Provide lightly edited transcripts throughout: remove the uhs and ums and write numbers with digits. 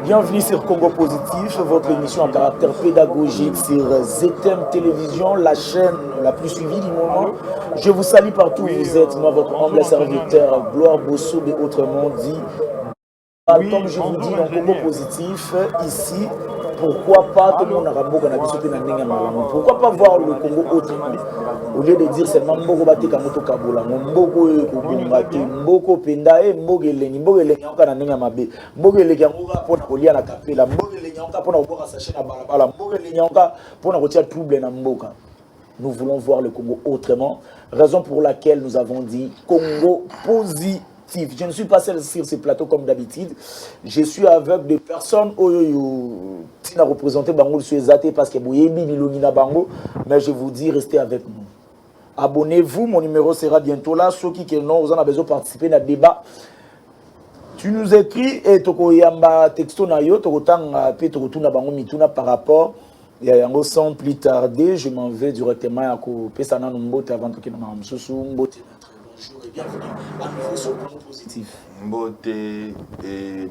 Bienvenue sur Congo Positif, votre émission à caractère pédagogique sur ZTM Télévision, la chaîne la plus suivie du moment. Je vous salue partout où vous êtes, moi votre humble serviteur, Gloire Bosso, et autrement dit. Comme je vous dis, dans Congo Positif, ici, pourquoi pas tout le monde a pourquoi pas voir le Congo autrement? Au lieu de dire seulement Mboko Bate Kamoto Kabola, Mboko Kubungate, Mboko Pendae, Mboko Lengi, Mboko Lengi, Mboko Lengi, Mboko Lengi, Mboko Lengi, Mboko Lengi, Mboko Lengi, nous voulons voir le Congo autrement, raison pour laquelle nous avons dit Congo Positif. Je ne suis pas seul sur ce plateau comme d'habitude. Je suis avec des personnes qui ont représenté Bango sur Zate parce que mais je vous dis, restez avec nous. Abonnez-vous, mon numéro sera bientôt là. Ceux qui n'ont pas besoin de participer à débat, tu nous écris et tu as texto na yo, tu as par rapport à sans plus tarder, je m'en vais directement à Pesana Mbote avant que nous Mbote. Bonjour et bienvenue à nouveau sur Congo Positif. Mbote et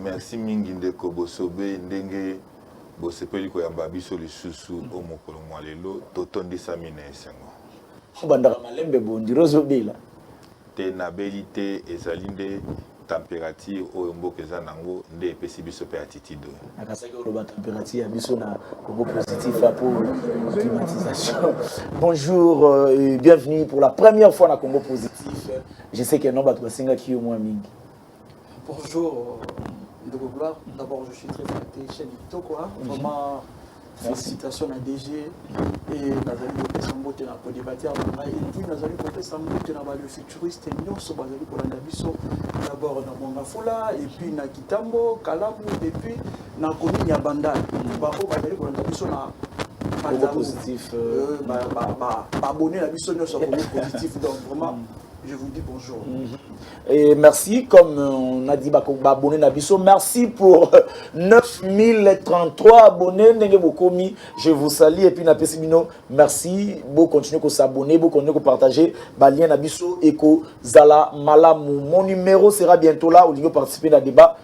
merci mingi ndeko bosobe ndenge bosepeli ko yamba biso lisusu o mokolo mwalelo totondi samina esengo. Bandara malembe bondiro zobela. Te na belite ezalinde température oyo mboka eza nango nde epesi biso pe attitude. Nakasaki oloba température ya biso na Congo Positif pour climatisation. Bonjour et bienvenue pour la première fois na Congo Positif. Je sais que non batwa singa ki au moins mingi. Bonjour de Gloire. D'abord je suis très flatté chez Vitoko. Vraiment félicitations à DG et Nazali Lopez Sambote pour débattre et puis Nazali Lopez Sambote le futuriste nyonso bazali pour la biso d'abord na Mongafula et puis na Kitambo Kalamu et puis na commune ya Bandal bako bazali pour la biso na Congo Positif abonné la biso nyonso Congo Positif donc vraiment je vous dis bonjour. Et merci, comme on a dit, abonné Nabiso. Merci pour 9033 abonnés. Je vous salue. Et puis, merci. Vous continuez à s'abonner, vous continuez à partager. Balien Nabiso, Eko, Zala, Malamou. Mon numéro sera bientôt là. Vous pouvez participer à débat.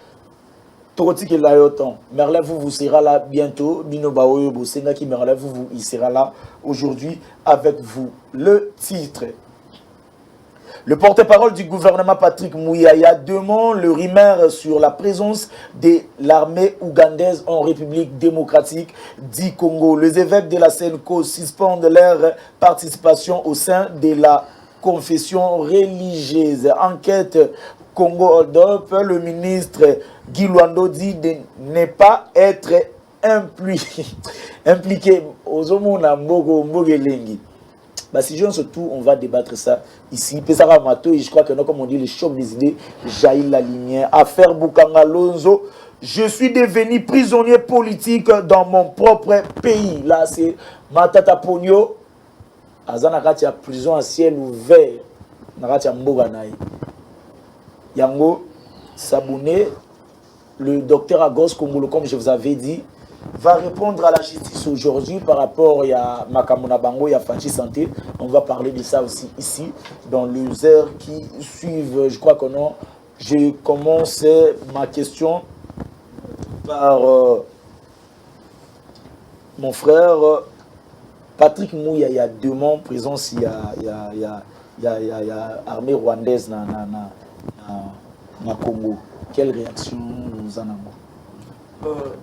Merlin, vous serez là bientôt. Bino Baoyo, Bosenga qui Merlin, il sera là aujourd'hui avec vous. Le titre. Le porte-parole du gouvernement Patrick Mouyaya demande le rumeur sur la présence de l'armée ougandaise en République démocratique du Congo. Les évêques de la CENCO suspendent leur participation au sein de la confession religieuse. Enquête Congo Hold-up, le ministre Guy Luando dit de ne pas être impliqué aux hommes Mbogelengi. Si je surtout, on va débattre ça ici. Pesara Mato, et je crois que non, comme on dit, le choc des idées jaillit la lumière. Affaire Boukanga Lonzo. Je suis devenu prisonnier politique dans mon propre pays. Là, c'est Matata Pogno. Azanakati a prison à ciel ouvert. Nakati a Mboganaï. Yango Sabouné, le docteur Agos Kongolo, comme je vous avais dit, va répondre à la justice aujourd'hui par rapport à Makamona Bango et à Fanchi Santé. On va parler de ça aussi ici, dans les heures qui suivent. Je crois que non. Je commence ma question par mon frère Patrick Mouya. Il y a 2 mois, présence, il y a armée rwandaise na Congo. Quelle réaction nous en avons?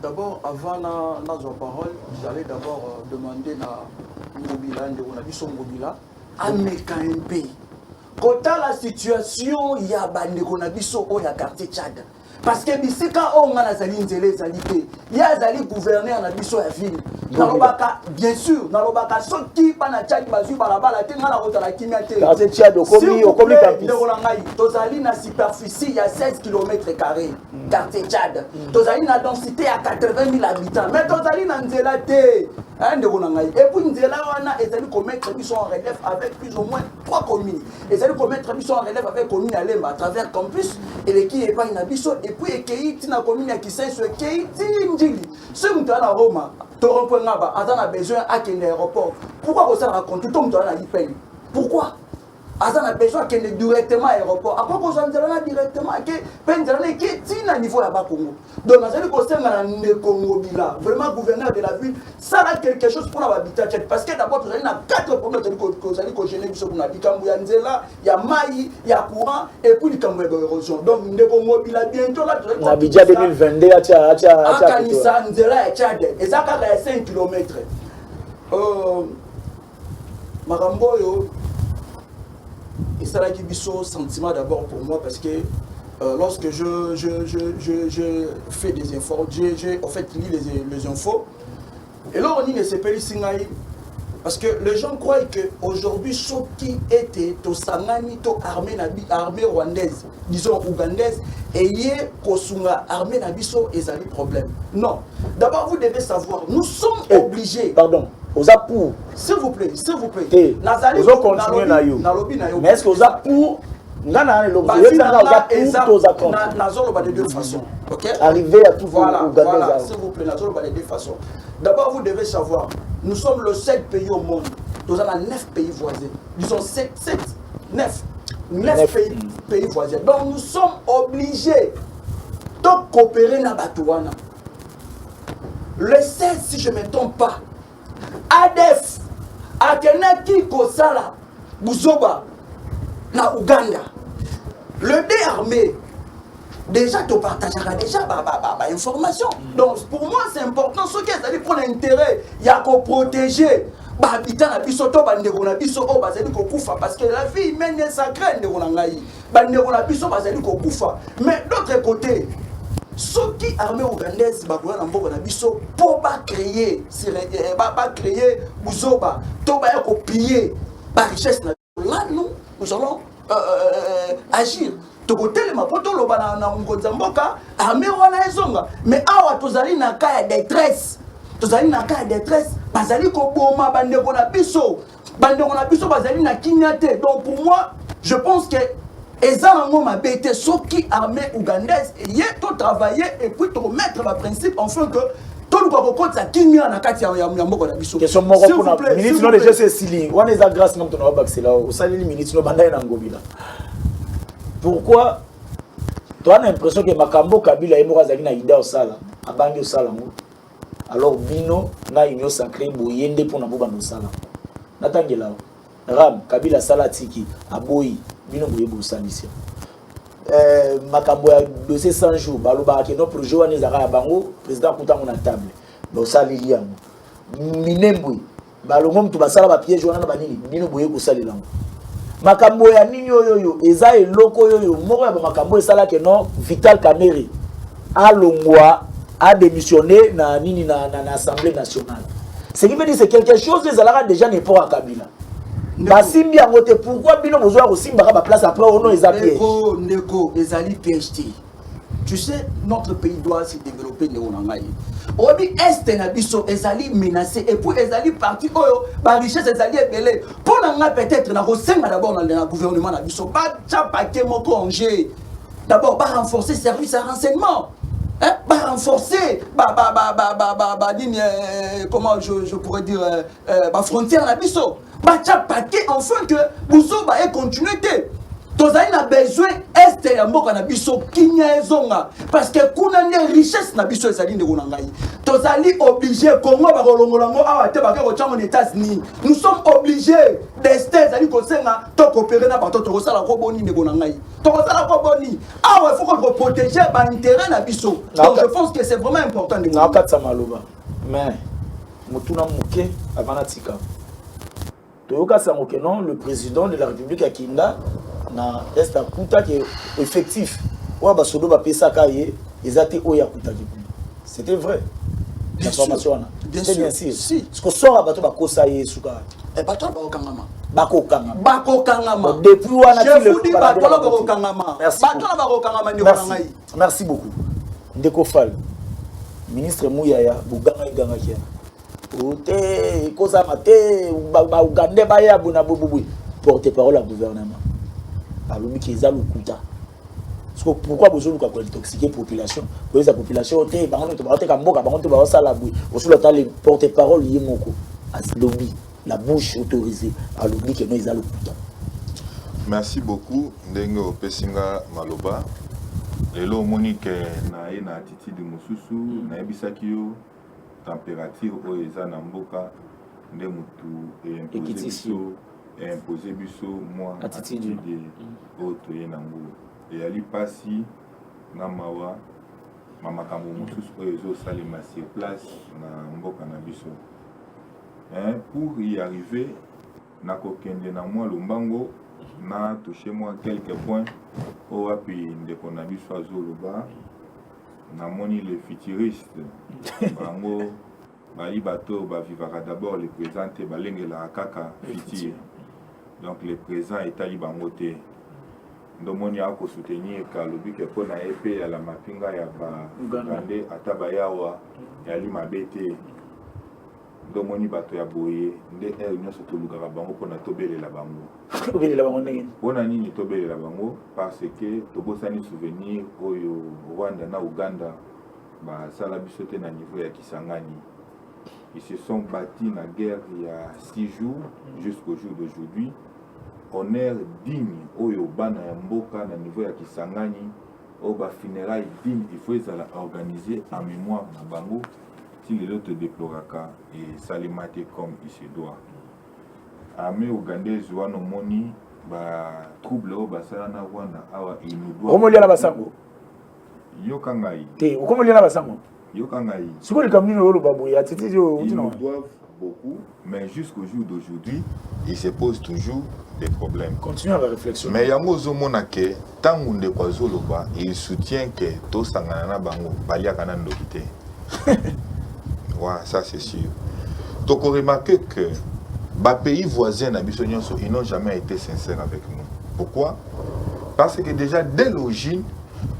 D'abord, avant la parole, j'allais d'abord demander à Ngobila, Ngobila, à Mekamp. Quand la situation, il y a Bandekonabiso au quartier Tchad. Parce que bisika on a zali nzele zali pe ya zali gouverneur na biso ya ville nalobaka bien sûr nalobaka soki bana Tchad bazui balabala te ngana kota la kimia te quartier Tchad okomi campus tozali na superficie ya 16 km². Quartier Tchad tozali na densité à 80 000 habitants mais tozali na nzela te et puis nzela wana ezali commettre biso en relève avec plus ou moins 3 communes ezali commettre biso en relève avec commune à Lemba à travers campus et l'équipe est pas na biso et puis Ekeiti na commune ya Kisenso Ekeiti Njili ce mutu na Roma torompo ngaba atana besoin à quel aéroport pourquoi vous ça raconte tout mutu na lipeli pourquoi Azan a besoin qu'elle est directement à l'aéroport. À quoi qu'on s'en dirait directement que Pendjane qui est à niveau là-bas Congo. Donc, dans le conseil de Congo Bila, vraiment gouverneur de la ville, ça a quelque chose pour l'habitat. Parce que d'abord, vous avez 4 problèmes que vous allez gêner sur la Bikambouyandela, il y a Maï, il y a courant, et puis il y a l'érosion. Donc, le Congo Bila, bientôt là, vous avez 2022, Kanissa, Nzela et Tchad, et ça a 5 km. Maramboyo. Et ça a été un sentiment d'abord pour moi parce que lorsque je fais des infos, j'ai en fait lu les infos. Et là on dit que c'est pas Singaï. Parce que les gens croient qu'aujourd'hui, ce qui était au Sangani, armée rwandaise, disons ougandaise, et hier, Kosunga, armée Nabiso, et ça a des problèmes. Non. D'abord, vous devez savoir, nous sommes obligés. Pardon. Aux pour. S'il vous plaît, s'il vous plaît. Vous continuez na yo. Mais est-ce que vous avez pour? De deux façons. Arriver à tout voilà, s'il vous plaît, de deux façons. D'abord, vous devez savoir, nous sommes le 7 pays au monde. Nous avons 9 pays voisins. Disons 9 pays voisins. Donc, nous sommes obligés de coopérer dans Batouana. Le 16, si je ne me trompe pas, ADF, Akenaki Kosala, Buzoba, na Ouganda. Le dé armé, déjà tu partageras déjà information. Donc pour moi c'est important, ce qui est pour l'intérêt, il y a qu'à protéger. Parce que la vie humaine est sacrée. Mais d'autre côté, ceux qui armée ougandaise pour pas créer Bouzoba, pour piller la richesse. Là, nous allons agir. Mais awa tozali na cas de détresse. Tozali na cas de détresse. Bazali ko boma bandeko na biso. Bandeko na biso bazali na kinyate. Donc pour moi, je pense que ezango mabete soki armée ougandaise y est tout travailler et puis tout mettre le principe enfin que tout le monde a kinya na kati ya mboko na biso. Question moko kuna ministre no déjà c'est sili. Wana eza grâce ngam tona ba c'est là. Osali ministre no banda na ngobila. Pourquoi tu as l'impression que Makambo Kabila est mort à Ida au Sala, à Bangi au Salamou. Alors Bino na union sacrée boyende pour nabuba no Sala. Natangela. Ram Kabila Sala tiki aboyi Bino boye bo salisia. Makambo ya dossier 100 jours baloba ke no projet wana ezaka bango président kutango na table. Bo salilia. Minembwe balongo mtu basala ba piège wana na banini Bino boye ko salela. Makambo ya nini yoyo eza eloko yoyo moko ya makambo esala ke non Vital Kamerhe a longwa a démissionné na nini na Assemblée nationale. Ce qui veut dire c'est quelque chose ezalaka déjà n'est pas à Kabila. Basimbi yango te pourquoi bino besoin ko simba ba place après ono ezapie. Ndeko ezali PhD. Tu sais notre pays doit se développer néonangaï. Obi est na biso ezali menacé et puis ezali parti oyo ba richesse ezali ebele pour nanga peut-être na rosenga d'abord dans le gouvernement na biso ba tcha paquet moko enjeu d'abord ba renforcer service à renseignement hein ba renforcer comment je pourrais dire ba frontière na biso ba tcha paquet enfin que buzo ba et continuité. Tozali na besoin est ya mboka na biso kinya ezonga parce que kuna ne richesse na biso ezali ndeko na ngai tozali obligé Congo ba kolongolango awa te ba ko tchango aux États-Unis nous sommes obligés d'ester ezali ko senga to coopérer na bato to sala ko boni ndeko na ngai to sala ko boni awa il faut qu'on protéger ba intérêt na biso donc je pense que c'est vraiment important de na katsa maloba mais mutuna muke avana tika toyoka sango que non le président de la République Akinda na est un kuta qui est effectif. Wa basodo ba pesa kaye ezate oya kuta ki. C'était vrai. L'information là. C'est bien sûr. Si. Ce que sort bato ba kosa ye suka. Et bato ba okangama. Bako kangama. Bako kangama. Depuis wana je vous dis bato ba okangama. Bato ba okangama ni wana ngai. Merci beaucoup. Ndeko Fall. Ministre Mouyaya buganga iganga kia. Ote kosa mate ba ugande ba ya buna bubu. Porte-parole au gouvernement. Alors, pourquoi vous avez intoxiquer la population? La population, les porte-parole, la bouche autorisée, à l'oubli que nous avons Merci beaucoup. Ndenge opesinga maloba. Lelo Monique na attitude mususu na ebisaki yo température oyo eza na mboka nde mutu imposer biso moi attitude oyo toye nango eyali pasi na mawa makambo mususu oyo ezosalema sur place na mboka na biso. Pour y arriver nakokende na mwa lombango na touché moi quelques points au api ndeko na biso azoloba na moni les futuristes bango bali bato ba vivara d'abord les présents te balenge la kaka futur donc les présents etali bango te ndomoni ako soutenir ka lobi ke pona epé ya la mapinga ya ba ngande atabayawa ya li mabete domoni bato ya boye nde nyonso tolukaka bango mpona tobelela bango tobelela bango ndenge mpona nini tobelela bango parce que tobosani souvenir oyo Rwanda na Uganda basala biso te na niveau ya Kisangani. Ils se sont bâtis na guerre il y a 6 jours jusqu'au jour d'aujourd'hui. Honneur digne oyo bana ya mboka na niveau ya Kisangani au ba funérailles digne il faut ezala organiser en mémoire na bango. Si les autres déploraka et salimate comme il se doit. Armée ougandaise wana moni ba trouble au basala na Rwanda awa il nous doit. Omo liala basango. Yokangai. Te, okomo liala basango. Yokangai. Siko likamni no lobabu ya titi yo ils nous doivent beaucoup mais jusqu'au jour d'aujourd'hui, il se pose toujours des problèmes. Continue la réflexion. Mais yango zomona ke tangu nde kwa zoloba, il soutient que to sangana na bango baliaka na ndokite. Ouais, ça c'est sûr. Donc on remarque que les pays voisins ils n'ont jamais été sincères avec nous. Pourquoi? Parce que déjà dès l'origine,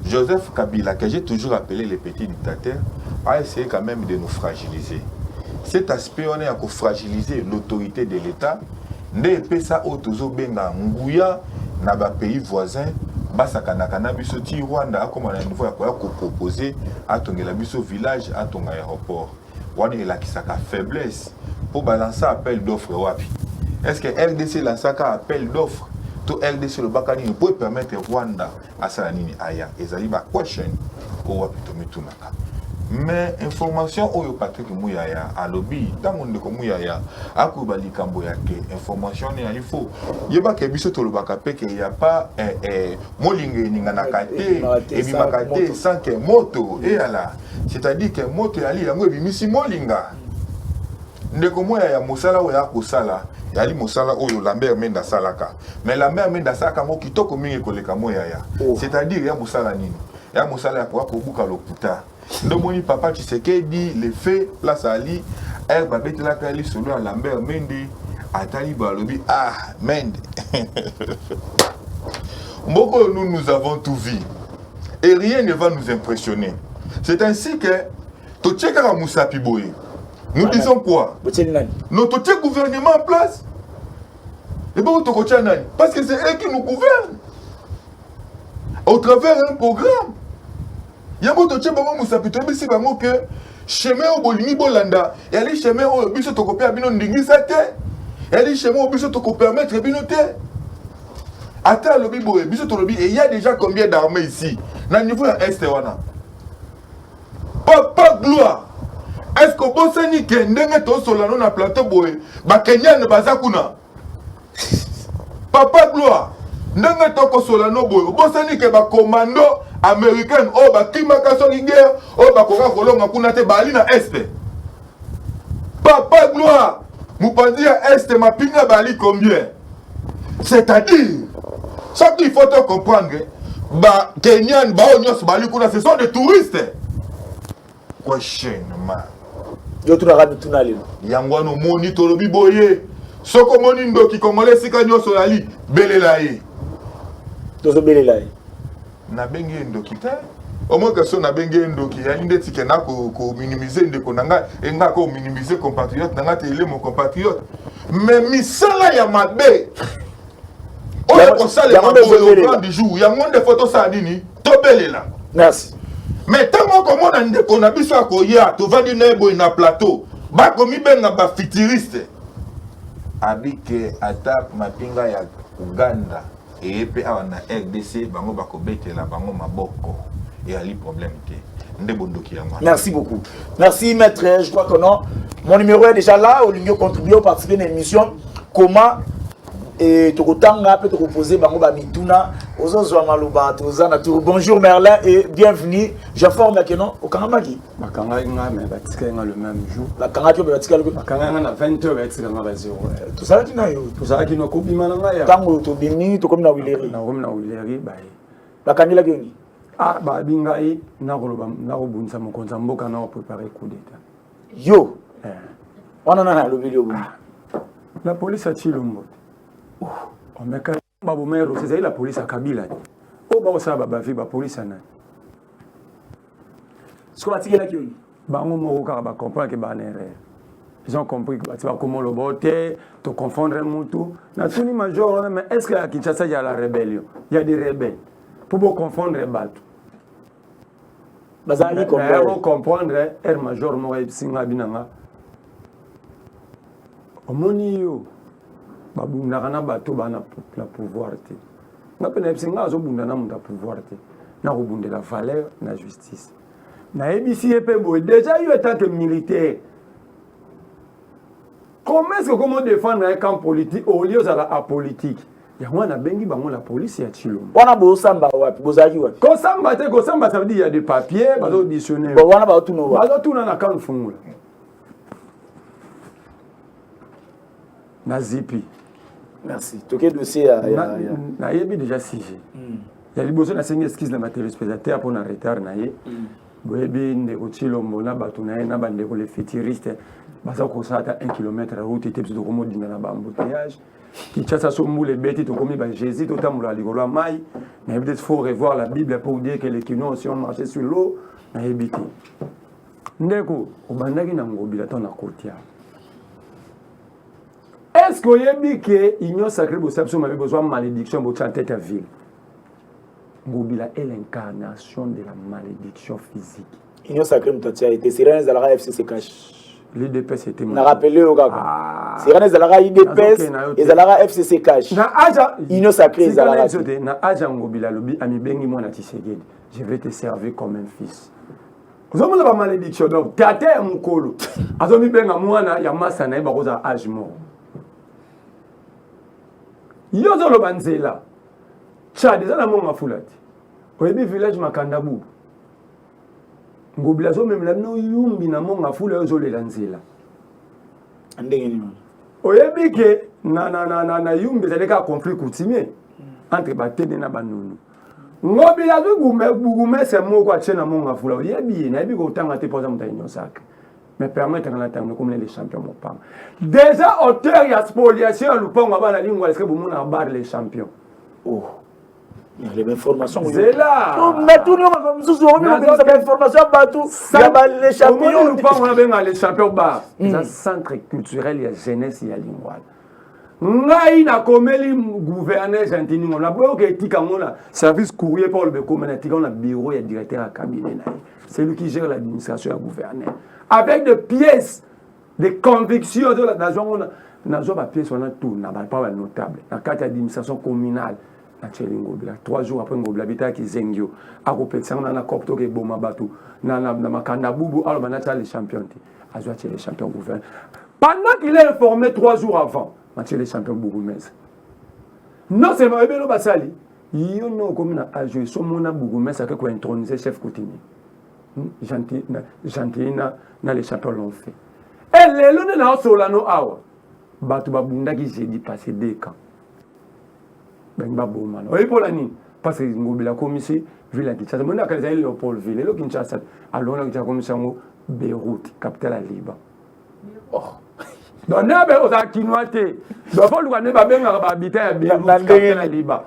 Joseph Kabila, que j'ai toujours appelé le petit dictateur, a essayé quand même de nous fragiliser. Cet aspect, on est à fragiliser l'autorité de l'État. Ne pesa otozo benga nguya na ba pays voisins. Basaka nakana biso ti Rwanda comme à niveau ya proposer à tongela biso village à ton aéroport. Wana elakisaka faiblesse pour balancer appel d'offres wapi. Est-ce que RDC lansaka appel d'offres to RDC le bakani pour permettre Rwanda à salanini aya ezali ba question ko wapi to mitunaka. Mais information oyo Patrick Muyaya a lobby tango ndeko Muyaya akuba likambo yake information ne il faut yeba ke biso to lobaka pe ke ya pas molinge ninga nakate et bimakate sans que moto et ala c'est-à-dire que moto yali yango ebimisi molinga ndeko Muyaya mosala oyo akosala yali mosala oyo Lambert Menda salaka mais Lambert Menda salaka mo kitoko mingi koleka Muyaya c'est-à-dire ya mosala nini ya mosala ya kwa kobuka lokuta ndomoni papa Tshisekedi les faits place ali elle babete la kali solo à Lambert Mende atali balobi ah Mende Mboko nous avons tout vu et rien ne va nous impressionner. C'est ainsi que Tocheka Moussa Piboye nous disons quoi? Notre gouvernement en place et bon parce que c'est eux qui nous gouvernent au travers d'un programme. Yango to tcheba mo musapito bisi bango que chemin au bolimi bolanda et ali chemin au biso to kopia bino ndingisa te et ali chemin au biso to ko permettre bino te ata lobi boye biso to lobi et il y a déjà combien d'armées ici na niveau ya est wana papa gloire est-ce que bosani ke ndenge to solano na plateau boye ba Kenyan bazakuna papa gloire ndenge to ko solano boye bosani ke ba commando américaine oh ba kimaka so guerre oh ba koka kolonga kuna te bali na est papa gloire mupanzi ya est mapinga bali combien c'est-à-dire ça qu'il faut te comprendre ba Kenyan ba onyos bali kuna ce sont des touristes question ma yo tuna rabi tuna lelo yangwano moni tolobi boye soko moni ndoki kongolais sika nyoso yali belela ye tozo belela ye na bengi ndoki te au moins que so na bengi ndoki ya inde tike na ko minimiser ndeko nanga enga ko minimiser compatriote nanga te ele mon compatriote mais misala ya mabe o ko sale mabe au grand du jour ya monde photo sa nini to belela merci mais tango ko mona ndeko na biso akoya to vandi na ebo na plateau ba ko mi benga ba futuriste abike ata mapinga ya Uganda et puis à la RDC bango bakobete la bango maboko et ali problème té ndé bondoki yango. Merci beaucoup. Merci maître, je crois que non. Mon numéro est déjà là, au lieu contribuer au participer à l'émission. Comment et Tokotanga peut te reposer bango babituna ozozo maluba tozana tout. Bonjour Merlin et bienvenue. J'informe que non au Kangamaki. Bakanga nga mais batika nga le même jour. Bakanga tu batika le Bakanga nga na 20h batika nga ba 0. Tout ça qui na yo. Tout ça qui no kobima nga ya. Tango to bimi to comme na Wileri. Na comme na Wileri ba. Bakangila kioni. Ah ba binga yi na koloba na kobunisa mokonza mboka na préparer coup d'état. Yo. On en a le vidéo. La police a Chilombo. On me ka babo mero c'est la police à Kabila. Oh ba ça ba vi ba police na. Ce qu'on a tiré là kioni. Ba ngo mo ka ba comprendre que ba erreur. Ils ont compris que tu vas comment le voter, te confondre mutu. Na tuni major mais est-ce que à Kinshasa il y a la rébellion? Il y a des rebelles. Pour vous confondre bateau. Bazali comprendre air major mo singa binanga. Omoni yo babunda kana bato bana la pouvoir te. Na pena singa zo bunda na muta pouvoir te. Na ko bunda la valeur na justice. Na ebisi epe boy déjà yo étant que militaire. Comment est-ce que comment défendre un camp politique au lieu de la apolitique? Il y a un bengi bango la police ya Chilombo. Wana bo samba wapi bozaki wapi? Ko samba ça veut dire il y a des papiers, bazo auditionner. Bon wana ba tuno wa. Bazo tuna na kan fungula. Na zipi. Merci. Toké dossier à na yebi déjà sujet. Il y a liboso na sengi excuse la téléspectateur pour na retard na ye. Boyebi ndeko Chilombo na bato na ye na bandeko les fétiristes. Baza ko sata 1 km route était plutôt comme dina na ba embouteillage. Qui chasse à son moule bête to comme ba Jésus to tamula ligolo mai. Mais peut-être faut revoir la Bible pour dire que les kino si on marchait sur l'eau na yebiti. Ndeko obandaki na ngobila to na kotia. Est-ce que yebi que union sacrée bo sapso ma besoin malédiction bo chanter ta ville. Ngobila est l'incarnation de la malédiction physique. Union sacrée mutatia était Sirène Zalara FCC cash. L'IDP c'était moi. On a rappelé au gars. Sirène Zalara IDP et Zalara FCC cash. Na aja union sacrée Zalara. Na aja ngobila lobi ami bengi mwana Tshisekedi. Je vais te servir comme un fils. Vous avez la malédiction donc tate mukolo. Azomi benga mwana ya masa na iba koza age mort. Yozo lo banzela. Tchad eza na monga fulati. Oyebi village Makandabu. Ngobila zo memela no yumbi na monga fula yozo le lanzela. Ndenge ni. Oyebi ke na yumbi zaleka conflit coutumier entre batene na banunu. Ngobila zo bugume se moko achena monga fula. Oyebi na yebi ko tanga te poza muta union sacrée. Mais permettre na tanga comme les champions mopam. Déjà auteur ya spoliation lupongo bana lingwa est-ce que vous mona bar les champions. Oh. Il y a les informations. C'est là. Mais tout le monde comme ça, on a des informations partout. Il y a les champions. On a les champions bar. C'est un centre culturel, il y a jeunesse, il y a l'ingwal. Ngai na komeli gouverneur gentini on a beau que tika ngona service courrier pour le communauté on a bureau il y a directeur à cabinet na. C'est lui qui gère l'administration à gouverneur. Avec des pièces, des convictions de la nation on a pas pièces on a tout na pas notable. La carte d'administration communale. 3 jours après Ngobila bita ki zengio akopekisa na kopto ke boma batu na makanda bubu alors manata les champions azwa les champions gouverneur pendant qu'il est informé 3 jours avant match les champions bourgmestre non c'est ma ebelo basali yo no comme na ajo so mona bourgmestre que ko introniser chef coutumier gentil na les champions l'ont fait et le lone na solano awa batu babunda ki jeudi passé 2 camps. Benga bomana. Oye pour la nuit parce que Ngobila commissaire ville à Kinshasa. Mon akali zali Léopoldville et le Kinshasa. Alors on a commissaire au Beyrouth, capitale à Liban. Oh. Donc na be oza kinoate. Donc faut luka ne ba benga ba habiter à Beyrouth, capitale à Liban.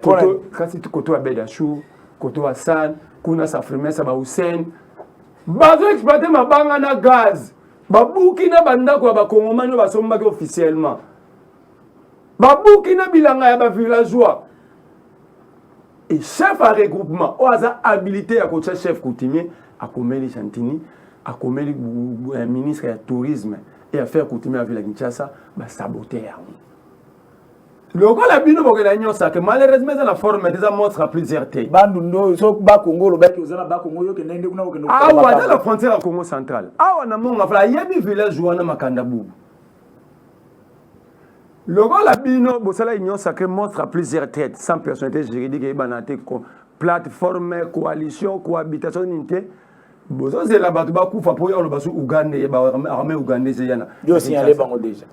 Koto kasi koto abeda chou, koto Hassan, kuna safrime sa ba Hussein. Bazo exploiter mabanga na gaz. Babuki na bandako ba Kongomani ba sombaki officiellement. Babouki na bilanga ya ba villageois. Et chef à regroupement, au hasard habilité à côté chef coutumier, à Komeli Chantini, à Komeli ministre du tourisme et affaires coutumières à Villa Kinshasa, bah saboter. Le gars la bino boke na nyosa que malheureusement ça la forme des montre à plusieurs têtes. Bandu ndo so ba Congo lo ba ki ozala ba Congo yo ke nende kuna ko ah ouais dans la frontière Congo central. Ah on a mon afla yebi village wana makanda bubu. Le gars la bino bosala nyosa que montre à plusieurs têtes sans personnalité juridique et banate plateforme coalition cohabitation unité. Bozo c'est la batu ba kufa pour yo lo basu Uganda et ba armée ougandais yana. Yo signalé bango déjà.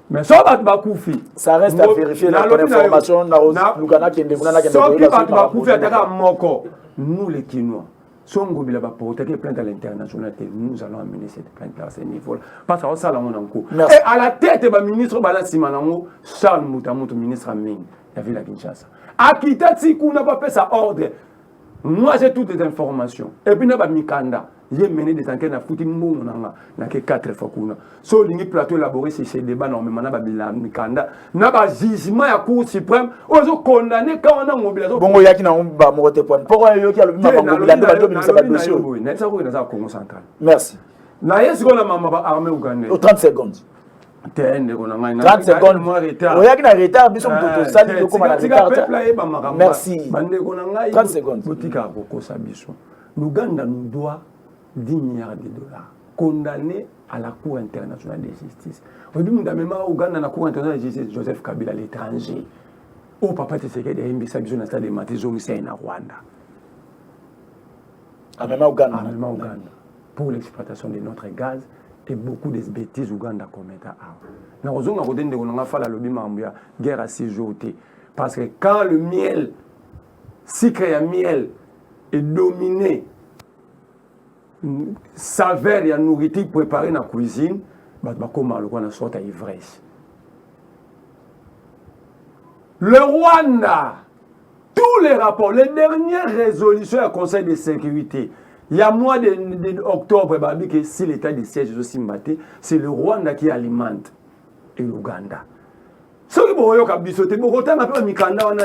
Mais ça va te koufi. Ça reste à vérifier la information na Lugana kende kuna na kende. Ce qui va te koufi ataka moko. Nous les Kinois, songo bila ba porter plainte à l'international, nous allons amener cette plainte à ce niveau. Parce que ça là on en cours. Et à la tête ba ministre bala simanango Charles Mutamutu ministre Aming, la ville à Kinshasa. Akita Tsiku n'a pas fait sa ordre. Moi j'ai toutes les informations. Et puis n'a pas Mikanda. J'ai mené des enquêtes à Foutimbo, na que 4 fois kuna. So lingi plateau élaboré ces débats normalement na babila Mikanda. Na ba jugement à cour suprême, ozo condamné quand on a mobilisation. Bongo yaki na ba mote point. Pourquoi yo ki a le ba mobilando ba domi sa ba dossier. Na ça ko na ça Congo central. Merci. Na yes ko na mama ba armée ougandais. Au 30 secondes. 30 secondes. Oyaki na retard biso mtoto sali ko koma na retard. Merci. 30 secondes. Botika boko sa biso. L'Ouganda nous doit 10 milliards de dollars condamnés à la Cour internationale de justice. Aujourd'hui, nous avons au Ouganda la Cour internationale de justice Joseph Kabila à l'étranger. Au papa Tshisekedi de Mbisa biso na stade de Matizo Misa na Rwanda. À même Ouganda. Pour l'exploitation de notre gaz et beaucoup de bêtises Ouganda commettent à na ozonga ko dende ko nga fala lobi mambuya guerre à 6 jours. Parce que quand le miel sucre et miel est dominé saveur et nourriture préparée dans la cuisine, on a sorte à ivresse. Le Rwanda, tous les rapports, les dernières résolutions du Conseil de sécurité, il y a mois d'octobre, que si l'état de siège est aussi battu, c'est le Rwanda qui alimente et l'Ouganda. Ce qui est bon, c'est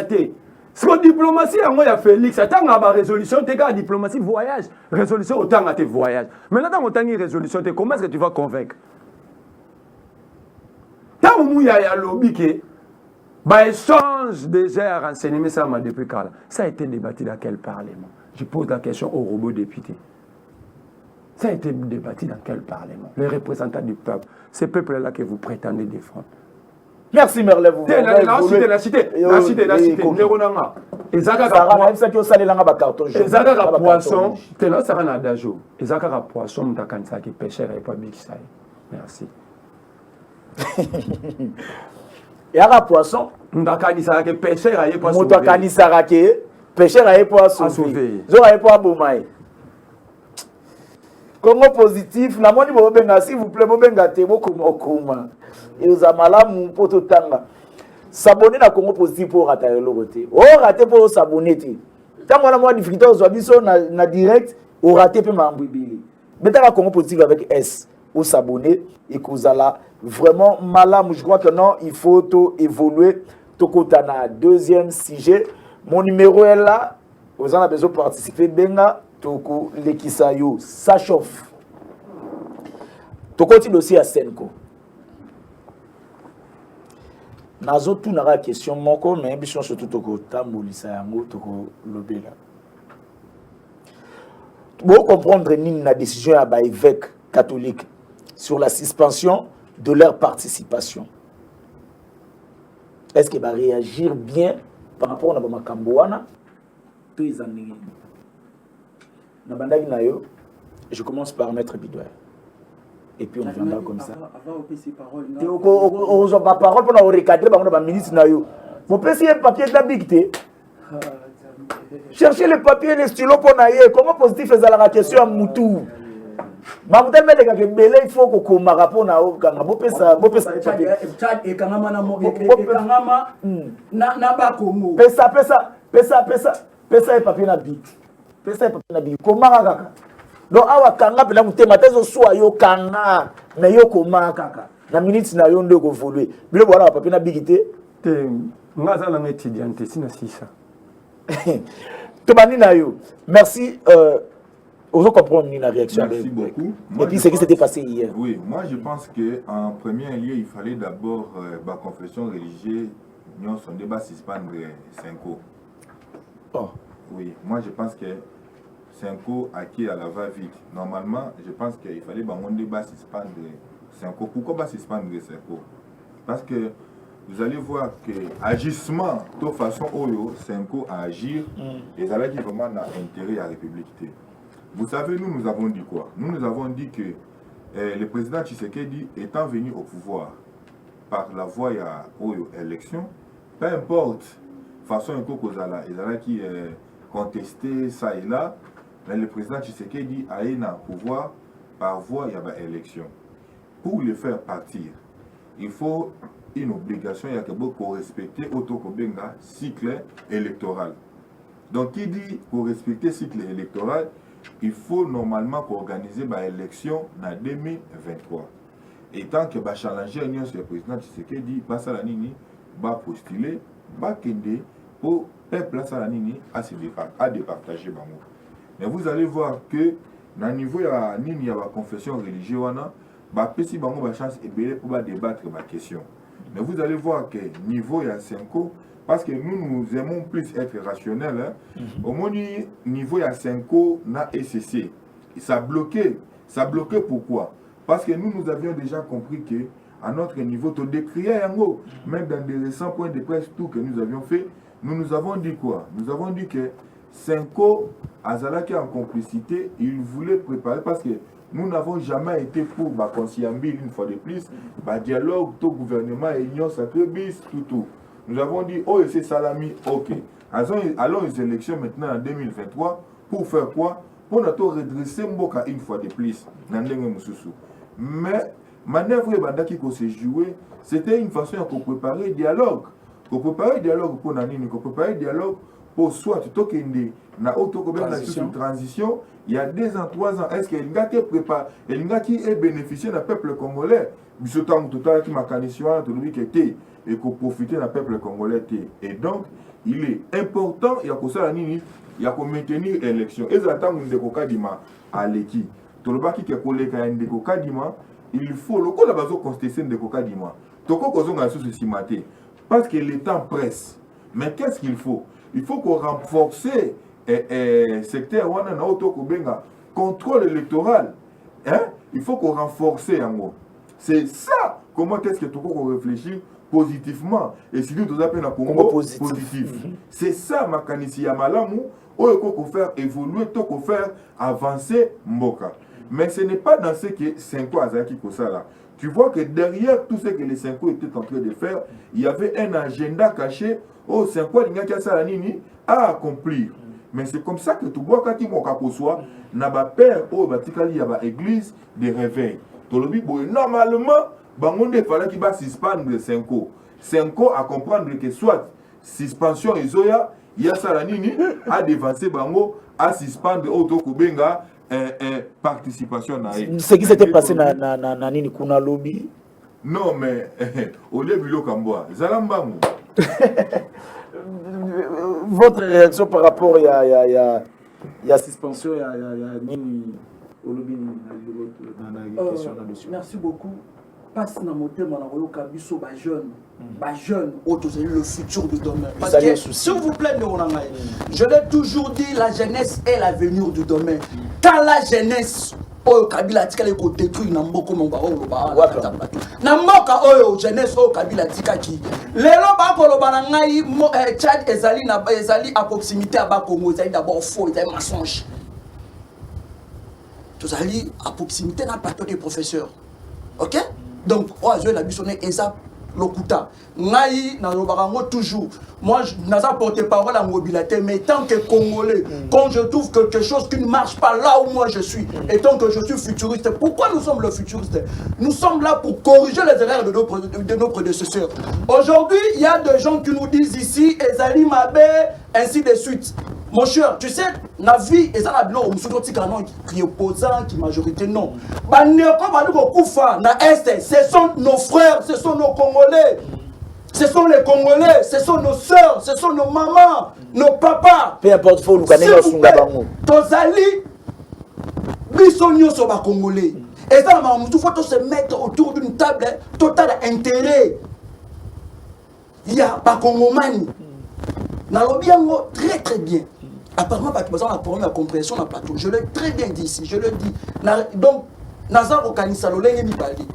que si la diplomatie, il y a Félix, il y a résolution, il y a diplomatie, voyage. Résolution, autant que voyage. Maintenant, quand tu as une résolution, comment est-ce que tu vas convaincre? Tant que il y a un lobby qui échange déjà à renseignements, ça m'a depuis quand ça a été débattu dans quel parlement? Je pose la question aux robots députés. Ça a été débattu dans quel parlement? Les représentants du peuple. Ces peuples-là que vous prétendez défendre. Merci Merle. La cité. Néronanga. Ezaka poisson. Tena ça na dajo. Ezaka poisson mutakanisa ki pêcheur et pas bikisa. Merci. Yaka poisson. Mutakanisa ki pêcheur et pas sauver. Mutakanisa ki pêcheur et pas sauver. Zora et pas bomai. Congo positif, la moni bobenga s'il vous plaît bobenga te bokuma. Et aux amalamu poto tanga. S'abonner na Congo positif pour rater le côté. Oh rater pour s'abonner te. Tant on a moins difficulté aux abisso na direct, au rater pe mambibili. Maintenant la Congo positif avec S ou s'abonner et Kozala vraiment malamu, je crois que non, il faut tout évoluer. Tokotana deuxième sujet. Mon numéro est là. Vous en avez besoin de participer benga. Toko Lekisayo, ça chauffe. Toko ti dossier à Senko. Nazo tout nara question moko mais biso surtout toko tambolisa yango toko lobela. Vous comprendre ni la décision à ba évêque catholique sur la suspension de leur participation. Est-ce qu'il va réagir bien par rapport à Makambo wana? Peu ils en je commence par mettre Bidouer. Et puis on viendra comme ça. On va parole pour nous recadrer par ministre Nayo. Vous pouvez essayer un papier d'habité. Cherchez les papiers, les stylos pour naïe. Comment positif est la question à Moutou? Mamutel mais les gars belé il faut qu'on marapo na o kanga bopé ça Tchad et kangama na mo kangama na ba Congo. Pesa et papier na bit. Comment kaka donc awa kanga pena mutema tezo swa yo kanga mais yo koma kaka na minute na yo ndeko voler bilo bwana papier na bigité te ngaza na étudiante sina sisa to bani na yo merci vous comprenez la réaction. Merci beaucoup. Et puis ce qui s'était passé hier. Oui, moi je pense que en premier lieu il fallait d'abord la confession religieuse nous sommes débat suspendre Senko. Oh. Oui, moi je pense que Senko a qui à la va-vite. Normalement, je pense qu'il fallait un débat suspendre Senko. Pourquoi pas suspendre Senko? Parce que vous allez voir que agissement de façon Oyo, Senko à agir, et ça là qui vraiment a intérêt à la République. Vous savez, nous avons dit quoi? Nous avons dit que le président Tshisekedi étant venu au pouvoir par la voie à Oyo élection, peu importe façon qui contesté ça et là, mais le président Tshisekedi a eu un pouvoir par voie à élection. Pour le faire partir, il faut une obligation pour respecter le cycle électoral. Donc, qui dit pour respecter le cycle électoral, il faut normalement organiser l'élection en 2023. Et tant que le challenger le président Tshisekedi va postuler, va kende pour peuple à départager. Mais vous allez voir que dans le niveau de la confession religieuse, il y a une chance pour débattre la question. Mais vous allez voir que niveau de Senko, parce que nous aimons plus être rationnels, au moins niveau de Senko, na SCC. Ça bloqué. Ça bloqué pourquoi? Parce que nous avions déjà compris que à notre niveau, tu décriais un mot, même dans des récents points de presse, tout que nous avions fait, nous avons dit quoi? Nous avons dit que Senko, Azalaki en complicité, il voulait préparer, parce que nous n'avons jamais été pour concilier une fois de plus, dialogue, tout gouvernement, union, sacré bis, tout. Nous avons dit, oh, c'est Salami, ok. Allons aux élections maintenant en 2023, pour faire quoi? Pour nous redresser Mboka une fois de plus, dans mais manœuvre qui s'est jouée, c'était une façon de préparer dialogue. Pour préparer dialogue pour Nanini, pour préparer dialogue pour soit na transition, il y a 2 ans, 3 ans, est-ce qu'il y a qui prépare, il y a qui est bénéficié du peuple congolais, ce temps total qui m'a canissé, et qu'on profite du peuple congolais. Et donc, il est important, il y a que ça, il y a qu'on maintenir l'élection. Et ça attend de Kokadima à l'équipe. Tout le monde qui est collé à de Kokadima, il faut le coup de base constitution de Kokadima. Toko Kozonga sous ce matin. Parce que le temps presse. Mais qu'est-ce qu'il faut? Il faut qu'on renforce le secteur contrôle électoral. Hein? Il faut qu'on renforce en gros. C'est ça. Comment est-ce que tu peux réfléchir positivement? Et si nous avons un Congo positif. C'est ça, ma canisi ya malamu. Il faut faire évoluer, il faut faire avancer Mboka. Mais ce n'est pas dans ce que Senko Azaki Kosala. Tu vois que derrière tout ce que les Senko étaient en train de faire, il y avait un agenda caché. Oh, Senko a accomplir. Mais c'est comme ça que tu vois quand tu vois n'a pas peur au Batikali, il y a l'église de réveil. Normalement, il fallait qu'il va suspendre le Senko. Senko à comprendre que soit suspension et Zoya, il y a Salanini à dévancer Bango, à suspendre Otokubenga. Participation. Ce qui s'était passé dans Nini Kuna Lobby. Non, mais au début, le Kamboa, Zalambango. Votre réaction par rapport à suspension, il y a Nini au lobby dans la question là-dessus. Merci beaucoup. Passe dans mon thème, on a kabiso jeune, le futur de demain. Parce que, s'il vous plaît, je l'ai toujours dit, la jeunesse est l'avenir du demain. Quand la jeunesse, Kabila tika le ko détruire na mboko mba o loba na mboka oyo jeunesse o Kabila tika ki lelo ba ko loba na ngai Tchad ezali à proximité à ba Congo ezali d'abord faux ezali mensonge tous ali à proximité na plateau des professeurs. OK? Donc je la bisonner eza lokuta ngai na lobarango toujours moi je n'ai pas porté parole à mobilité mais tant que Congolais quand je trouve quelque chose qui ne marche pas là où moi je suis et tant que je suis futuriste, pourquoi nous sommes le futuriste? Nous sommes là pour corriger les erreurs de nos prédécesseurs. Aujourd'hui il y a des gens qui nous disent ici Ezali Mabe ainsi de suite. Mon cher, tu sais, la vie est à la blanc, qui est opposant, qui est majorité, non. Ce sont nos frères, ce sont nos Congolais. Ce sont les Congolais, ce sont nos soeurs, ce sont nos mamans, nos papas. Peu importe, il faut nous connaître au Sungabango. Tozali, bisogno sur les Congolais. Et ça, il faut se mettre autour d'une table total intérêt. il y a Bakongomani. Nalobi yango très très bien. Apparemment, parce que la première compréhension n'a pas tout. Je l'ai très bien dit ici, je le dis. Donc, Nazar Okanisa Lolenge Mibali.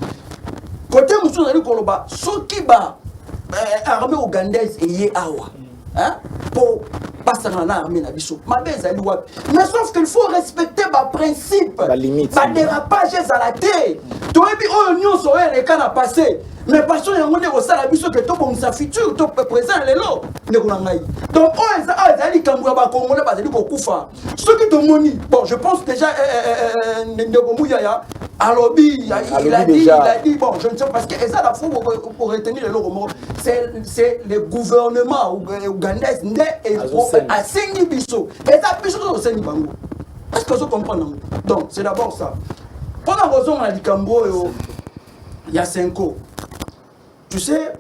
Côté Moussou Zali Koloba, ceux qui ba armée ougandaise et yé awa. Hein? Pour passer dans l'armée na biso. Ma belle ali wapi. Mais sauf qu'il faut respecter ma principe. La limite. Ma dérapage à la terre. Tu vois bien oh union so les cas n'a passé. Mais parce que yango ne osala biso que to bon sa futur to présent lelo ne ko ngai. Donc oh ezali kambwa ba congolais bazali ko kufa. Ceux qui te moni. Bon, je pense déjà ne bomuyaya alobi il a dit bon, je ne sais pas parce que ça la faut pour retenir le logo. C'est le gouvernement ougandais et à Sengi biso. Et ça biso au Sengi bango. Est-ce que vous comprenez? Donc, c'est d'abord ça. Pendant que on a dit Cambo il y a 5 ans. Tu sais,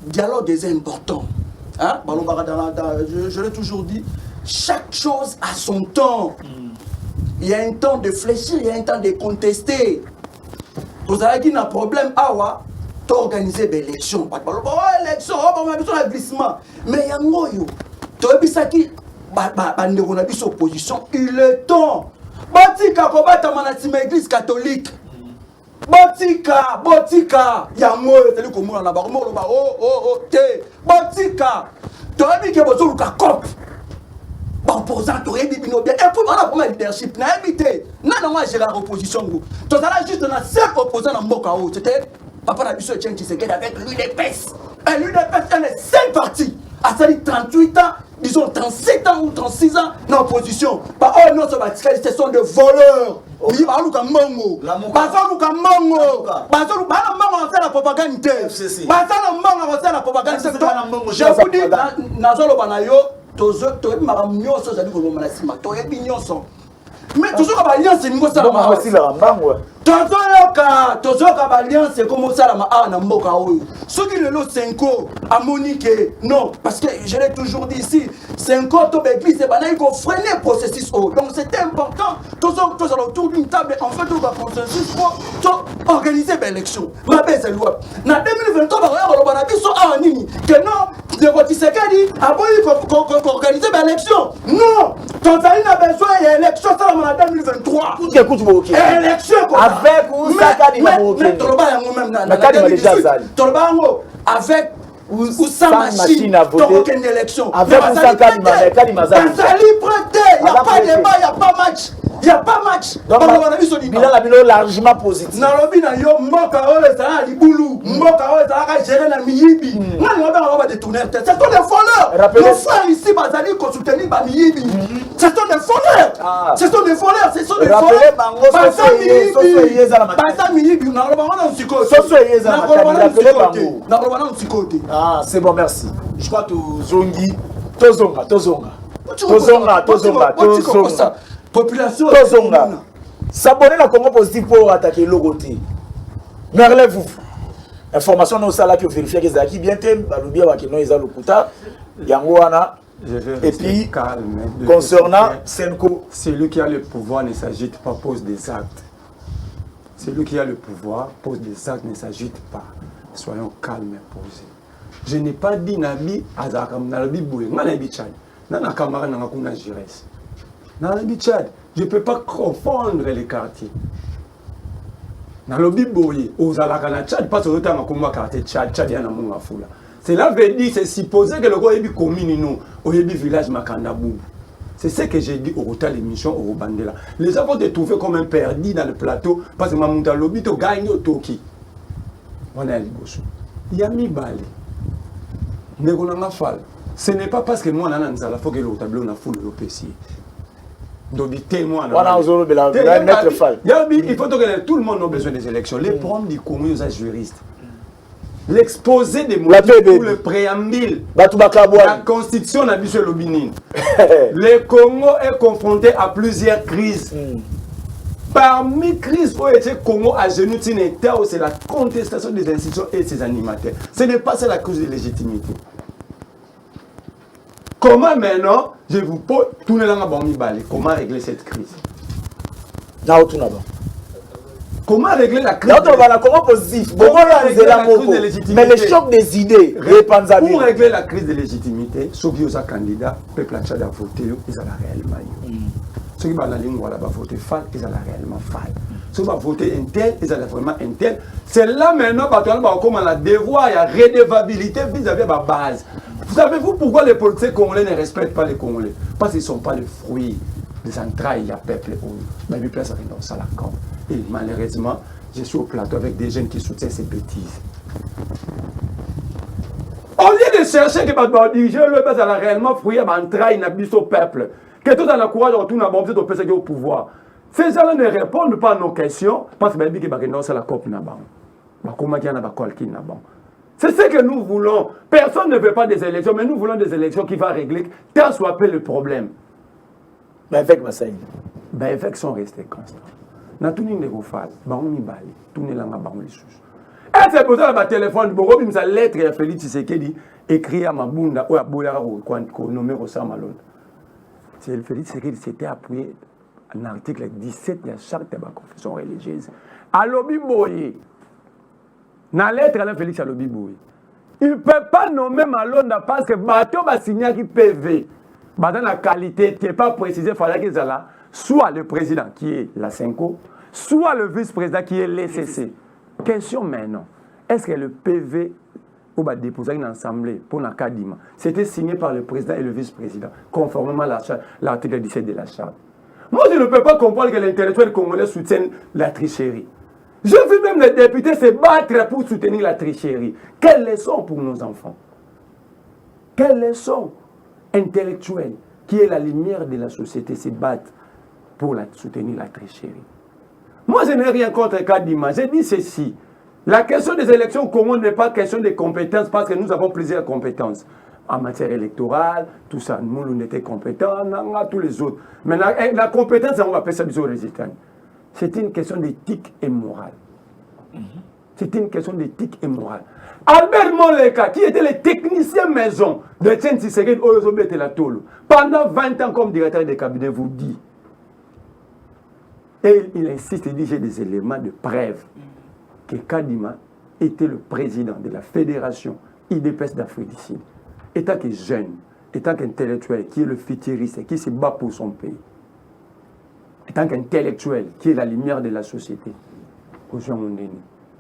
dialogue est important. Hein? Je l'ai toujours dit, chaque chose a son temps. Il y a un temps de fléchir, il y a un temps de contester. Vous avez dit un problème, tu as organisé des élections. Pas de élection, un glissement. Mais il y a un moyen. Tu as dit ça qui est opposition. Il est temps. Batika, combattre mon église catholique. Botika, yango teli komona na ba komona ba te botika to ebi ke bozo luka cop ba opposant to ebi bino bien et puis on a pour leadership na ebité na moi gérer opposition go to ça là juste na seul opposant na mboka o c'était papa na biso Etienne Tshisekedi avec l'UDPS et l'UDPS est 5 partis à ça 38 ans disons 37 ans ou 36 ans dans l'opposition bah oh non ça va ce sont des voleurs. Oui, bah nous comme mongo. Bah ça nous comme mongo. Bah ça nous bah mongo c'est la propagande. Bah ça nous mongo c'est la propagande. Je vous dis nazolo banayo tozo to maramnyo so zali ko mona sima to yebi nyonso. Mais toujours ba alliance ni ngo sala ma aussi la mbango. Tozoka ba alliance comme sala ma na mboka oyo. Soki lelo 5 ans à Monique non parce que je l'ai toujours dit ici 5 ans to église ba na ko freiner le processus donc c'était important tous autour d'une table en fait on va consensus pour organiser l'élection. Ma belle loi na 2023 ba na biso nini que non de Tshisekedi a voulu organiser l'élection. Non, Tanzanie a besoin d'élection en 2023. Élection avec ou Sakadi avec ou sans machine à voter. Une élection. Avec ou Sakadi prêté, il n'y a pas de débat, il n'y a pas match. Il n'y a pas match. Donc, il a largement positif. Nalobi na yo mboka oyo ezala libulu, mboka oyo ezala gérer na miyibi. Nani va détourner tête. C'est des voleurs. Nos frères ici bazali ko soutenir ba miyibi. Ce sont des voleurs. Ce sont des voleurs, ce sont des voleurs. Basa miyibi na loba na nsiko. Na loba na nsiko. Ah, c'est bon, merci. Je crois que Zongi Tozonga. Population Tozonga. S'abonner la Congo positif pour attaquer le côté. Merlez vous. Information non ça là que vérifier que Zaki bien tem balubia wa kino eza lokuta yango wana. Et puis calme concernant Senko, celui qui a le pouvoir ne s'agite pas, pose des actes. Celui qui a le pouvoir pose des actes, ne s'agite pas. Soyons calmes et posés. Je n'ai pas dit Nabi Azakam Nabi Boué, Nabi Tchad, Nana Kamara Nanakuna Jires. Nabi Tchad, je ne peux pas confondre les quartiers. Nabi Boué, aux Alakana Tchad, pas sur le temps à quartier Tchad, Tchad Yana Mungafoula. Cela veut dire, c'est supposé que le gars est commune, au village Makanda Boubou. C'est ce que j'ai dit au retard de l'émission au Bandela. Les avons été trouvés comme un perdu dans le plateau parce que Mamouta Lobito gagne au Toki. On est à Liboso. Il y a mis Bali. Ce n'est pas parce que moi, il faut que le tableau n'a foule le PC. Donc, il faut que tout le monde ait besoin des élections. Les problèmes du Congo, ils sont juristes. L'exposé des mots pour le préambule, la constitution n'a plus le Bénin. Le Congo est confronté à plusieurs crises. Parmi les crises où le Congo a genoux, c'est la contestation des institutions et ses animateurs. Ce n'est pas ça la cause de légitimité. Comment maintenant, je vous pose, comment régler cette crise? Comment régler la crise? Comment positif? Mais le choc des idées, pour régler la crise de légitimité, ceux qui ont un candidat, le peuple a voté, ils ont réellement. Ceux qui ont la ligne, ils ont voté FAL, ils ont réellement FAL. Ceux qui ont voté Intel, ils ont vraiment Intel. C'est là maintenant, comment la devoir, il y a redevabilité vis-à-vis de la base. Vous savez-vous pourquoi les politiciens congolais ne respectent pas les Congolais? Parce qu'ils ne sont pas le fruit des entrailles du peuple. Mais ils placent dans ça la com. Et malheureusement, je suis au plateau avec des jeunes qui soutiennent ces bêtises. Au lieu de chercher que les dirigeants le réellement fruit d'entrailles au peuple, que tout dans le courage retourne à bomber au pouvoir. Ces gens ne répondent pas à nos questions parce que c'est la COP. C'est ce que nous voulons. Personne ne veut pas des élections, mais nous voulons des élections qui vont régler tant soit peu le problème. Mais avec Massaï. Les effets sont restés constants. Dans tout le monde, tout le monde est c'est pour ça que le téléphone, il lettre à Félix Tshisekedi écrit à Mabunda ou à Boulera ou nommé Rossam Malone. C'est Félix Tshisekedi s'était appuyé à l'article 17 de la charte de la confession religieuse. À l'Obiboye. Dans la lettre à Félix Alobiboui, il ne peut pas nommer Malone parce que Bateau va signer un PV. Dans la qualité qui n'est pas précisée, il fallait qu'il y ait soit le président qui est la CENCO, soit le vice-président qui est l'ECC. Question maintenant, est-ce que le PV ou déposer une assemblée pour la Kadima, c'était signé par le président et le vice-président, conformément à l'article 17 de la charte? Moi, je ne peux pas comprendre que l'intellectuel congolais soutienne la tricherie. Je vu même les députés se battre pour soutenir la tricherie. Quelle leçon pour nos enfants? Quelle leçon intellectuelle qui est la lumière de la société se battre pour soutenir la tricherie? Moi, je n'ai rien contre Kadima. J'ai dit ceci. La question des élections au Congo n'est pas question de compétences parce que nous avons plusieurs compétences. En matière électorale, tout ça, nous, on était compétents, tous les autres. Mais la compétence, on va appeler ça des résultats. C'est une question d'éthique et morale. C'est une question d'éthique et morale. Albert Moleka, qui était le technicien maison de Tien Tshisekedi, pendant 20 ans comme directeur de cabinet, vous dit. Et il insiste, il dit, j'ai des éléments de preuve que Kadima était le président de la fédération IDPS d'Afrique du Sud. Étant que jeune, étant qu'intellectuel, qui est le futuriste, qui se bat pour son pays. Étant qu'intellectuel, qui est la lumière de la société.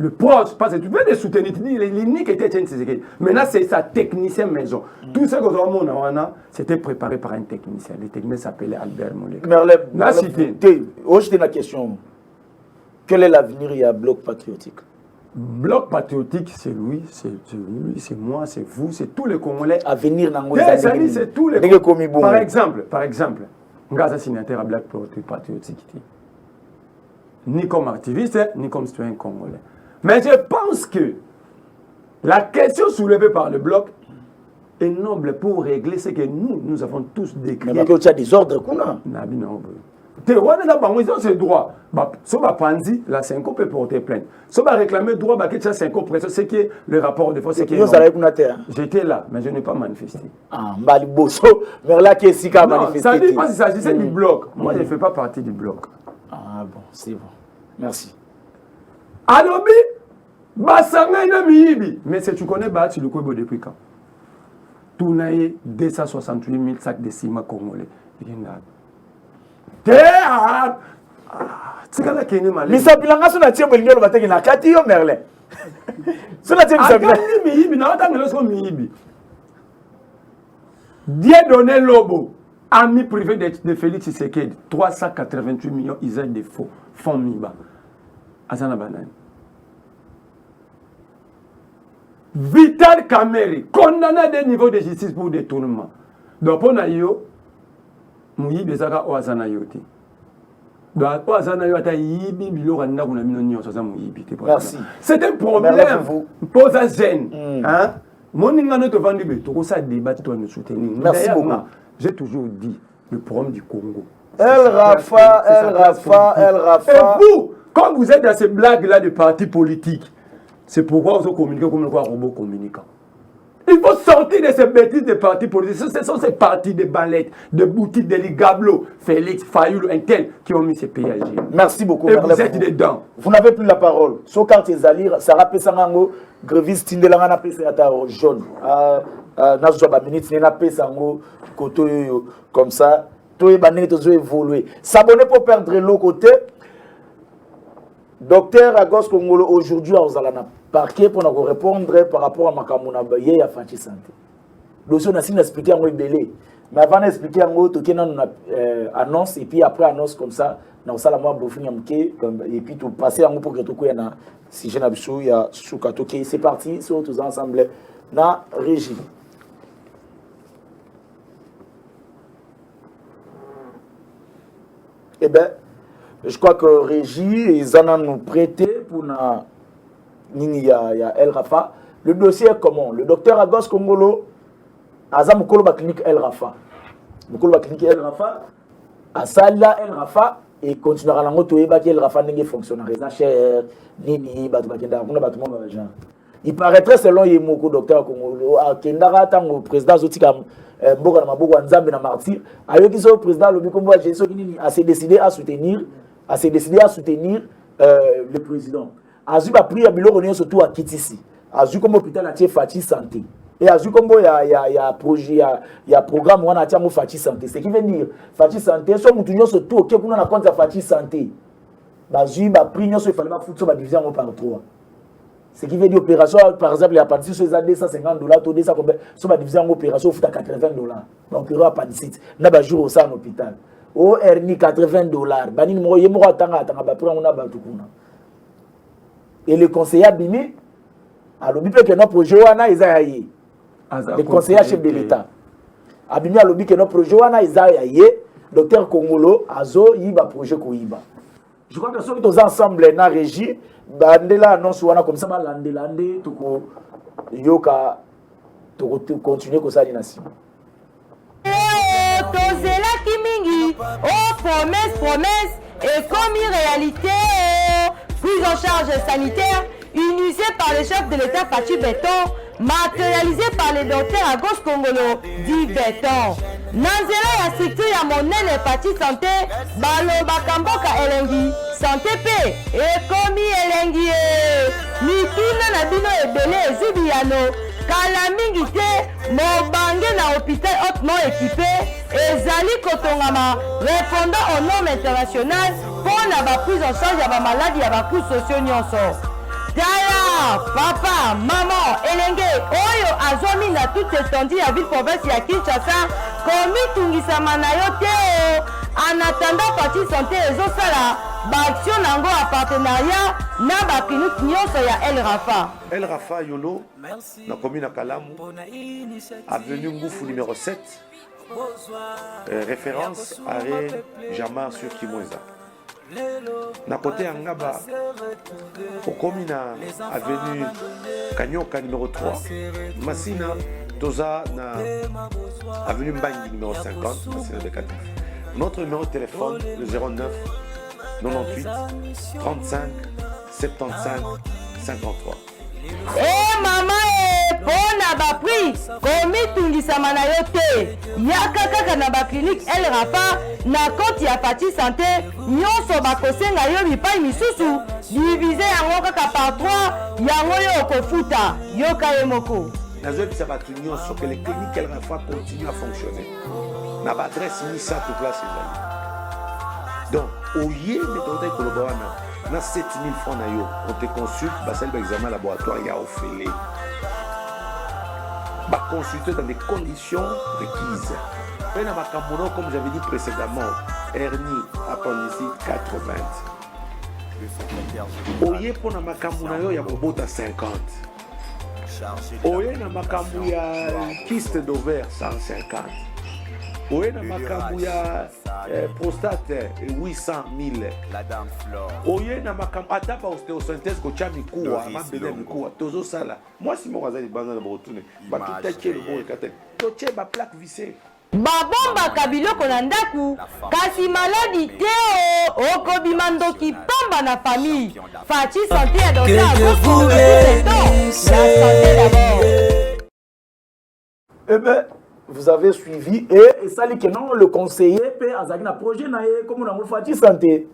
Le proche, parce que tu veux les soutenir, tu dis, l'unique était Tien Tshisekedi. Maintenant, c'est sa technicien maison. Tout ce que nous avons, c'était préparé par un technicien. Le technicien s'appelait Albert Moleka. Aujourd'hui, la question, quel est l'avenir du bloc patriotique? Bloc patriotique, c'est lui, c'est moi, c'est vous, c'est tous les Congolais. Avenir dans c'est tous les Congolais. Par exemple, Ngaza signataire à Black Patriotique, ni comme activiste, ni comme citoyen congolais. Mais je pense que la question soulevée par le bloc est noble pour régler ce que nous avons tous décrit. Mais il y a des ordres qu'on a. Ils ont ce droit. Si on va prendre, la CENCO peut porter plainte. Si on va réclamer le droit, la CENCO pression, c'est qui est le rapport de force. J'étais là, mais je n'ai pas manifesté. Ah, mais là, qui est si manifesté. Ça dit pas qu'il s'agissait du bloc. Moi, je ne fais pas partie du bloc. Ah bon, c'est bon. Merci. Alobi, Bassanga ina miyibi. Mais si tu connais Bahati Lukwebo depuis quand? Tout n'a 268 000 sacs de ciment congolais. Mais ça bilanga sur la tienne, il y a le matin qui n'a qu'à dire Merlin. Sur la tienne, ça miyibi. Dieu donné Lobo, ami privé de Félix Tshisekedi, 388 millions, ils ont des faux fonds Miba. Azana Banane. Vital Kameri, condamné à des niveaux de justice pour détournement. Donc, on a eu, Mouyi Bezaka ou Azana Yoti. Donc, Azana Yoti, merci. C'est un problème. Pose à gêne. Mon ingano te vend du tout ça débat, tu dois nous soutenir. Merci beaucoup. J'ai toujours dit le problème du Congo. El Rafa. Et vous, quand vous êtes dans ces blagues-là de partis politiques, c'est pourquoi vous communiquez comme un robot communicant. Il faut sortir de ces bêtises de partis politiques. Ce sont ces partis de ballettes, de boutiques, de Ligablo, Félix, Fayoulou, un tel qui ont mis ces pays à agir. Merci beaucoup. Et vous êtes dedans. Vous n'avez plus la parole. So carte Zalir, Sarah Pesango, Gréviste Tindelanga Pesata jaune. Nazwa minute, Nena Pesango, Koto comme ça. Tout est banni, tout évolué. S'abonner pour perdre l'autre côté. Docteur Agos Kongolo, aujourd'hui, on a parquet pour nous répondre par rapport à Makamuna Baye et à Fanchi Santé. Dossier, on a expliqué en belé. Mais avant d'expliquer en gros, on a annonce et puis après annonce comme ça, on a la et puis tout passer en gros pour que tout le monde si je n'ai pas il y a Soukatoké. C'est parti, sur tous ensemble, dans régie. Eh bien, je crois que Régie, ils en ont nous prêté pour il y a El Rafa. Le dossier est comment? Le docteur Agos Kongolo, Azam Mokolo clinique El Rafa. Mokolo clinique El Rafa, Asala El Rafa, et continuera à l'angoto et El Rafa n'est fonctionnaire. Cher, Nini, Batubakenda, on a battu mon argent. Il paraîtrait selon Yemoko, docteur Kongolo, à Kendara, tant président Zotika. Mboka na maboko nzambe na martyr ayoki so président lobi kombo a Jésus a s'est décidé à soutenir le président azu ba prier biloko ne surtout à Kitisi azu comme hôpital na tie Fachi santé et azu kombo ya projet ya programme wana tia mo Fachi santé ce qui veut dire Fachi santé so mutu nyoso tout ke kuna na compte ya Fachi santé bazu ba prier nyoso il fallait ba futo ba division par 3. Ce qui veut dire opération, par exemple, il y a parti sur les $250, tout ça, sur la division en opération, il faut $80. Donc, il y a appendicite. Il y a un jour au sein en hôpital. Au hernie, $80. Et le conseiller Bimi, à l'objet que notre projet, le conseiller chef de l'État. Abimi à l'objet que notre projet, docteur Kongolo, Azo, Yiba projet Koyiba. Je crois que ceux qui sont ensemble dans la régie, bandela annonce wana comme ça ba lande toko yoka toko continuer ko sali nasi. Tozela kimingi promesse et comme réalité prise en charge sanitaire initiée par le chef de l'État Fachi Beton, matérialisée par le docteur Agos Kongolo dit Beton. Nanzela ya structure ya monene Fachi santé balo bakamboka elengi santé pe ekomi elengi mituna na bino ebele ezubiano kala mingi te mobange na hôpital hautement équipé ezali kotongama répondant aux normes internationales pour la prise en charge ya bamaladi ya bacoûts sociaux nyonso. Tala, papa, maman, elenge, oyo azomi na toute étendue ya ville province ya Kinshasa, komi tungisa manayo te en attendant Fachi santé ezosala baaction nango a partenariat na baklinik nyonso ya El Rafa. El Rafa Yolo, na commune à Kalamu, avenue Ngoufou numéro 7, référence arrêt Jamar sur Kimweza. Na côté Angaba, au commune avenue Kanyoka numéro 3, Massina, Toza na avenue Mbangi numéro 50, Massina de 4. Notre numéro de téléphone, le 09 98 35 75 53. Eh maman, pona ba prix, komi tungisa manayo te. Yaka kaka na ba clinique El Rafa na compte ya Fachi santé, nyonso ba kosenga yo bipai misusu, divisé yango kaka par 3, yango yo kofuta, yoka ye moko. Nazo bisa ba nyonso que les cliniques El Rafa continuent à fonctionner. Na ba adresse misa tout place ezali. Donc, au yé méthode kolobawana. Na 7 000 francs na yo, on te consulte, basel examen laboratoire ya ofélé. Bah consulter dans des conditions requises. Et na makambono comme j'avais dit précédemment, hernie, appendicite 80. Oye pour na makambono yo ya kobota 50. Oye na makambu ya kyste d'ovaire 150. Oye na makambu ya prostate 800 000. Oye na makambu atapa ostéosynthèse ko cha mikuwa mabele mikuwa tozo sala. Moi si mon razali banda na botune ba tutache le bon kate. To che ba plaque vissée. Babomba kabiloko na ndaku kasi maladi te okobima ndoki pamba na famille. Fachi santé ya docteur Agos Kongolo. La santé d'abord. Eh bien, vous avez suivi et ça dit que non, le conseiller peut avoir un projet comme on a fait santé.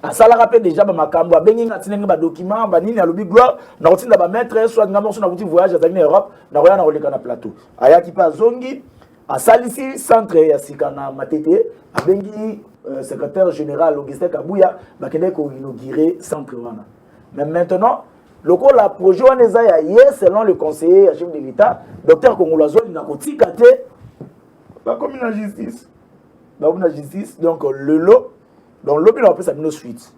À ça la rappelle déjà ma cambo bengi ngatinenga ba document ba nini alobi gloire na kotinda ba mettre soit ngamo so na kuti voyage à Europe na roya na koleka na plateau. Aya ki pa zongi à salisi centre ya sikana matete abengi secrétaire général Augustin Kabouya ba kende ko inaugurer centre wana. Mais maintenant le projet wana eza ya selon le conseiller chef de l'État docteur Kongolazo na kotika te ba comme la justice. Ba une justice donc le lot donc l'objet on appelle ça une suite.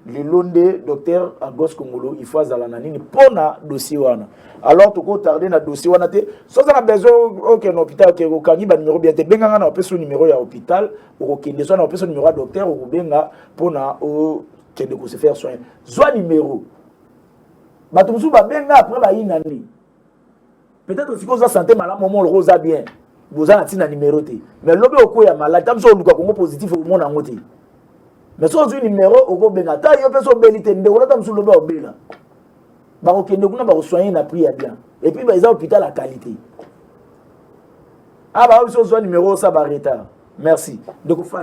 Le londe docteur Agos Kongolo il faut azala na nini pona dossier wana. Alors to ko tarder na dossier wana te so ça a besoin aucun hôpital ke ko kangi ba numéro bien te benga na appelle son numéro ya hôpital ou kende so na appelle son numéro à docteur ou benga pona o kende ko se faire soin. Soit numéro bato musu ba benga après ba inani. Peut-être aussi cause santé malade moment le rosa bien. Vous avez un numéro t. Mais l'objet au ya malade comme ça on luka Congo positif au monde en côté. Mais si on a un numéro, on peut bien. Il y a des personnes qui ont un numéro. Ils ont soigner na prix bien. Et puis, ils ont un hôpital à qualité. Ah, bah, si on a un numéro, ça va retard. Merci. Donc, il faut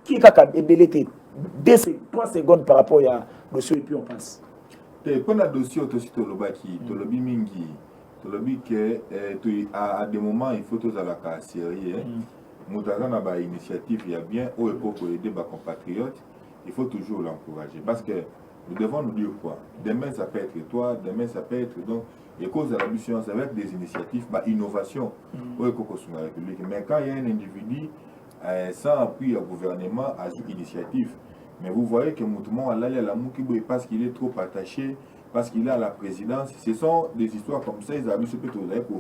qui a ébélité 3 secondes par rapport à dossier et puis on passe. Pour le dossier, tu à des moments, il faut que tu aies la série. Nous avons une initiative, il y a bien, au pour aider nos compatriotes. Il faut toujours l'encourager parce que nous devons nous dire quoi. Demain ça peut être toi, demain ça peut être donc et cause de la mission avec des initiatives, innovation pour la République. Mais quand il y a un individu sans appui au gouvernement à une initiative, mais vous voyez que Moutoumon a la Moukibo parce qu'il est trop attaché, parce qu'il est à la présidence. Ce sont des histoires comme ça, ils avaient ce peut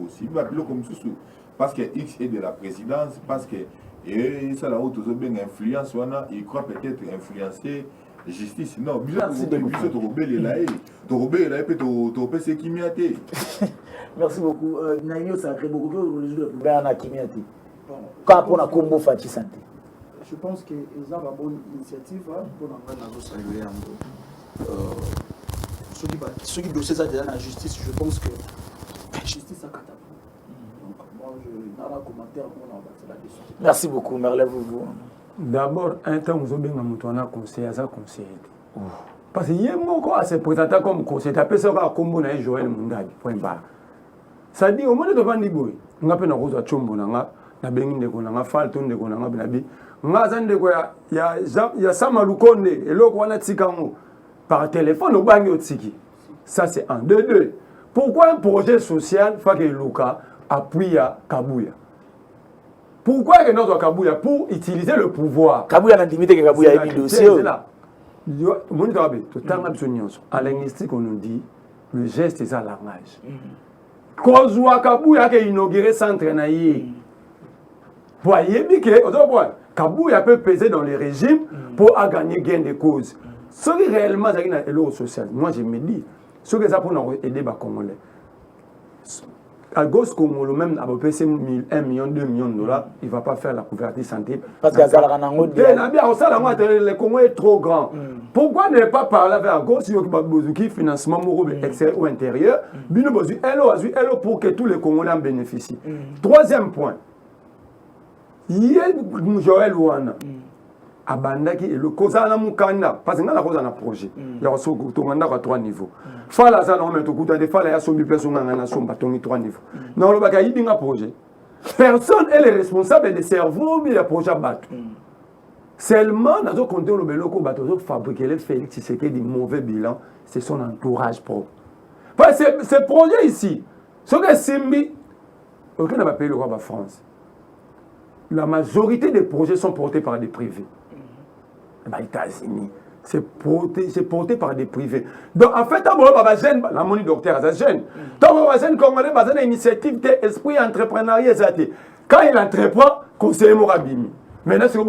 aussi. Il va plus comme sous parce que X est de la présidence, parce que et ça là où tu as bien influence, il croit peut-être influencer justice. Non, merci beaucoup. Naïo sacré beaucoup de problèmes à Kimiati. Quand on a combo Fati Santé. Je pense que ils ont une bonne initiative pour nous saluer. Ceux qui dossiers ça déjà la justice, je pense que la justice a catapulté. Merci beaucoup, Merlin. Vous. D'abord, un temps, vous avez un conseil à ça conseiller. Parce qu'il y a un se présenté comme conseiller. Tu as ça comme Joël Mundagi. Point barre. Ça dit, au moins, de Van Diboy, on a peine à rose à Chombo, on a Bengin de Konanga, Falton de Konanga, Benabi. On a Zan de Goya, il y a Samaloukonde, et l'autre, on a Tsikamo. Par téléphone, au Bangi Tsiki. Ça, c'est un. Deux. Pourquoi un projet social, faut que Luka appuie à Kabouya? Pourquoi que notre Kabouya? Pour utiliser le pouvoir. Kabouya n'a limité que Kabouya a mis le dossier. C'est là. À linguistique, on nous dit le geste est un langage. Quand Kabouya a inauguré centre naïe, voyez bien que Kabouya peut peser dans les régimes pour gagner gain de cause. Ce qui est réellement l'eau social, moi je me dis, ce que ça pour aider les Congolais. À gauche Congolais, même à peu près 1 million, 2 millions de dollars, il ne va pas faire la couverture santé. Parce que le Congo est trop grand. Pourquoi ne pas parler avec la gauche qui financement extérieur ou intérieur, pour que tous les Congolais en bénéficient. Troisième point, il y a Joël Ouana. Abandaki et le Kozana Mukanda, parce que nous avons un projet. Il y a à 3 niveaux. Fala ça non mais tout coup des fala ya sombi personne ngana somba tongi 3 niveaux. Non le baka yinga projet. Personne est responsable des cerveaux mais le projet bat. Seulement dans un compte le beloko bateau fabriquer les Félix Tshisekedi des mauvais bilan, c'est son entourage propre. Parce que ce projet ici, ce que Simbi aucun n'a pas payé le roi de France. La majorité des projets sont portés par des privés. États-Unis, c'est porté par des privés. Donc en fait, la monnaie docteur, ça gêne. Donc on Congolais, une initiative d'esprit entrepreneurial. Quand il entreprend, conseiller Morabimi. Maintenant, c'est que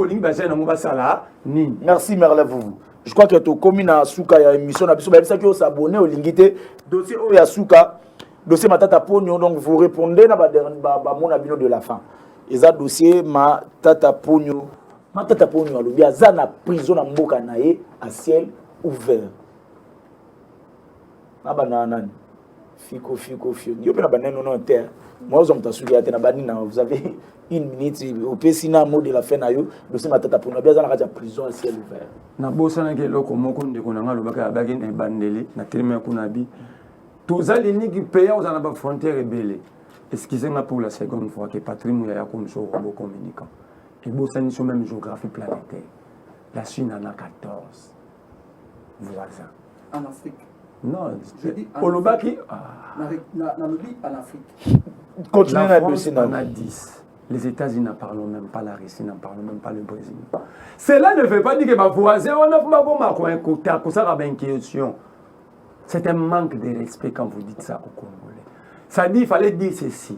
merci Merlin vous. Je crois que tu commune à Souka, il y a une émission, qui s'abonner au Lingité, dossier Oyasuka, dossier Matata Pogno, donc vous répondez à mon abino de la fin. Et ça, dossier Matata Pogno. Matata Pogno alobi aza na prison na mboka na ye à ciel ouvert. Abana nani Fico. Yo pe na banane non terre. Moi on t'a souillé à banina. Vous avez une minute au pesina mot de la fin na yo. Le c'est matata pour na bien na prison à ciel ouvert. Na bosa na ke loko moko ndeko na ngalo baka bagin e bandeli na telema kunabi. Tous les nigi pays aux en frontières rebelles. Excusez-moi pour la seconde fois que patrimoine ya comme so robot communicant. Et bosa ni sur même géographie planétaire. La Chine en a 14 voisins. En Afrique. Non, je dis en Olobaki. En Afrique. Continuez la à France en a 10. Les États-Unis n'en parlent même pas, la Russie n'en parle même pas, le Brésil. Cela ne veut pas dire que ma voisin, on a une question. C'est un manque de respect quand vous dites ça au Congolais. Ça dit, il fallait dire ceci.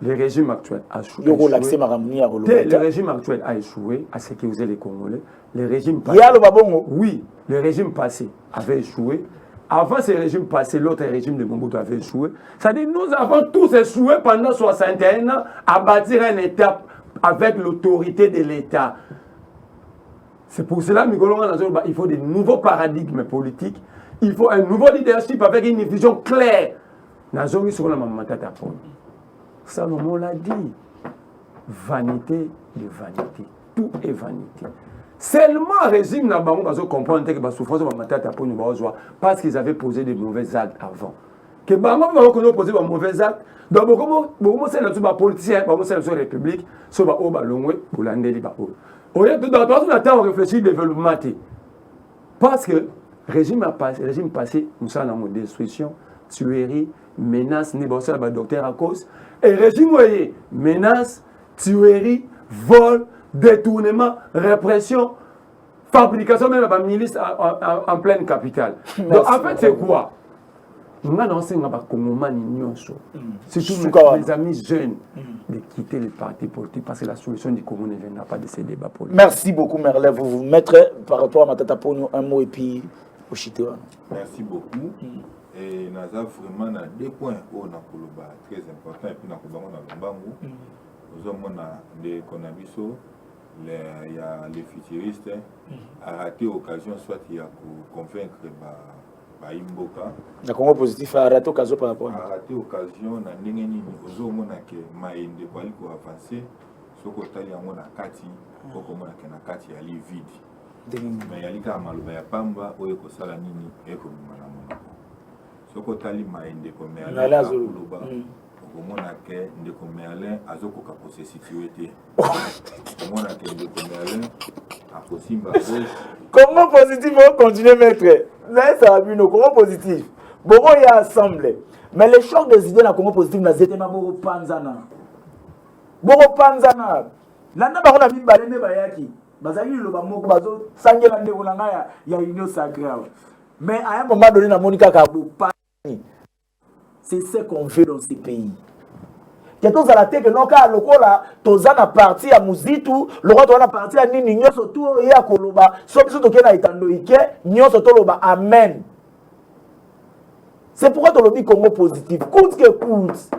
Le régime actuel a échoué. Le régime actuel a échoué à sécuriser les Congolais. Le régime passé, oui, le régime passé avait échoué. Avant ce régime passé, l'autre régime de Mobutu avait échoué. Ça dit, nous avons tous échoué pendant 61 ans à bâtir un État avec l'autorité de l'État. C'est pour cela qu'il faut des nouveaux paradigmes politiques. Il faut un nouveau leadership avec une vision claire. Salomon l'a dit. Vanité de vanité. Tout est vanité. Seulement le régime n'a pas comprendre que la souffrance de parce qu'ils avaient posé des mauvais actes avant. Que les posé des mauvais actes. Donc, beaucoup de politiciens, beaucoup de république, sont au Balongwe, pour l'Andeli. On réfléchit au développement. Parce que le régime passé, nous avons une destruction, tuerie, menace, négociation avec le docteur à cause. Et le régime, voyez, menace, tuerie, vol, détournement, répression, fabrication même de milice en pleine capitale. Donc en fait, c'est quoi? Nous avons enseigné à surtout mes amis jeunes de quitter les partis politiques parce que la solution du Congo ne viendra pas de ces débats politiques. Merci beaucoup, Merlin. Vous vous mettrez par rapport à Matata Pogno un mot et puis au Chitewa. Merci beaucoup. Et nous avons vraiment deux points très importants et puis nous avons nous avons des Konabiso, il y a les futuristes, a raté l'occasion soit il y a pour convaincre Imboka. Le Congo positif a raté l'occasion par rapport à raté l'occasion, na nengeni ozo mona ke maende kwa liko avancer, soko tali yango na kati, koko mona ke na kati ya li vide. Mais yalika maluba ya pamba oyo ko sala nini eko mona mona. Soko tali maende ko me ala kuluba. Komona ke ndeko Merlin azokoka ko se situer te. Komona ke ndeko Merlin akosimba gauche. Comment positif on continue maître? Là ça va bien comment positif. Bon il y a assemblé. Mais les chocs des idées na Congo positif na zete na boko panzana. Boko panzana. Landa ba kona bimba lende bayaki. Bazali lo ba moko bazo sangela ndeko na ngaya ya union sacrée. Mais à un moment donné na Monica Kabou pani. C'est ce qu'on fait dans ces pays. Il y a tous à la tête que nous avons tous à parti à Mouzitu, le roi à parti à Nini, nous sommes tous à Koloba, sauf que nous sommes à Amen. C'est pourquoi tu le Congo positif. Coûte que coûte.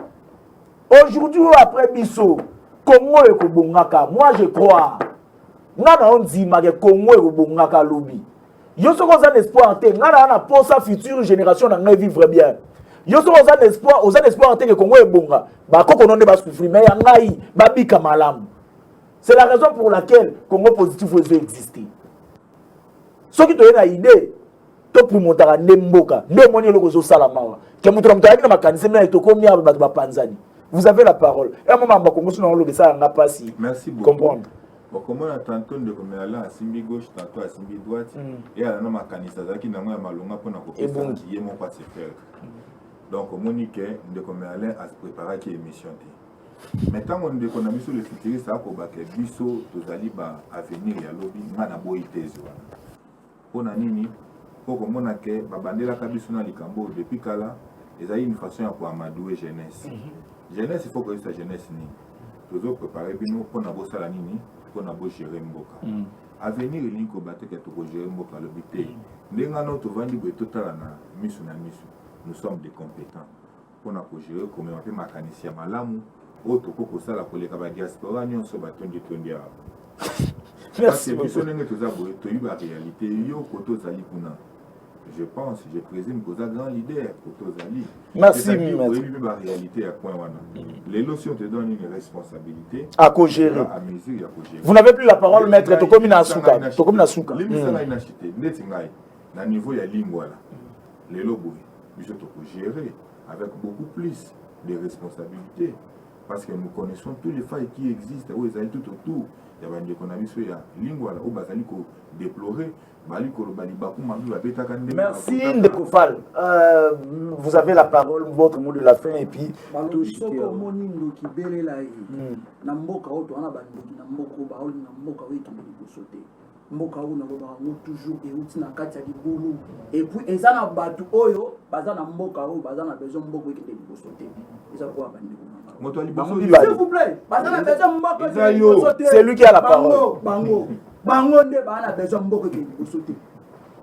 Aujourd'hui, après Bisso, Congo est Kobongaka. Moi, je crois. Nous avons dit que Congo est Kobongaka lobby. Nous avons un espoir. Nous avons pour sa future génération de vivre bien. Yo so aux espoir en tant que Congo est bonga. Ba koko non de ba souffrir mais yangai ba bika malam. C'est la raison pour laquelle Congo positif doit exister. Ce qui te donne une idée, to pour montara nemboka, ne moni loko zo salama. Que mutura mutara na makanisi na to komi aba ba panzani. Vous avez la parole. Et un moment ba Congo so lo ça n'a pas si. Merci beaucoup. Comprendre. Bon, comment on a tantôt de comme là à Simbi gauche, tantôt à Simbi droite et à la makanisa zaki na ngwa malonga pona ko pesa qui est mon pas se faire. Donc, Monique, de comme Alain à se préparer qui émission. Maintenant, on dit qu'on a mis sur le futuriste à Kobake, Bisso, Tozaliba, Avenir et Lobby, Manabo et Tezo. On a nini, pour que mon accueil, Babandela Kabisuna Likambo, depuis Kala, ils ont une façon pour amadouer jeunesse. Jeunesse, il faut que sa jeunesse ni. Toujours préparer, pour n'avoir ça la nini, pour n'avoir gérer Mboka. Avenir, il y a Kobate qui est gérer Mboka, le bité. N'engano, tu vas dire que tout à l'heure, Misu na Misu. Nous sommes des compétents. Pour nous gérer comme on fait mécanicien malamu, autre que ça la collègue avec diaspora, nous sommes battus de Merci beaucoup. Parce que nous avons une réalité, yo koto zali kuna. je pense, je présume que vous êtes un grand leader pour tous les Merci, la réalité à point. Les lots, si on te donne une responsabilité, à co-gérer. À mesure, à co-gérer. Vous n'avez plus la parole, maître. Tokomi Nasuka. Tokomi Nasuka. Les ministres ont acheté. Na niveau il y a lingua là. Les lots, il faut gérer avec beaucoup plus de responsabilités. Parce que nous connaissons tous les failles qui existent, où ils allaient tout autour. Il y a des économies sur la lingua là, où ils allaient déplorer. Merci Ndekofal. Vous avez la parole, votre mot de la fin et puis tout ce qui mboka oyo nalobaka ngo toujours euti na kati ya libulu et puis eza na bato oyo baza na mboka oyo baza na besoin mboka ekende liboso te eza kwa bandeko moto ya liboso s'il vous plaît baza na besoin mboka ekende liboso te c'est lui qui a la parole bango nde baza na besoin mboka ekende liboso te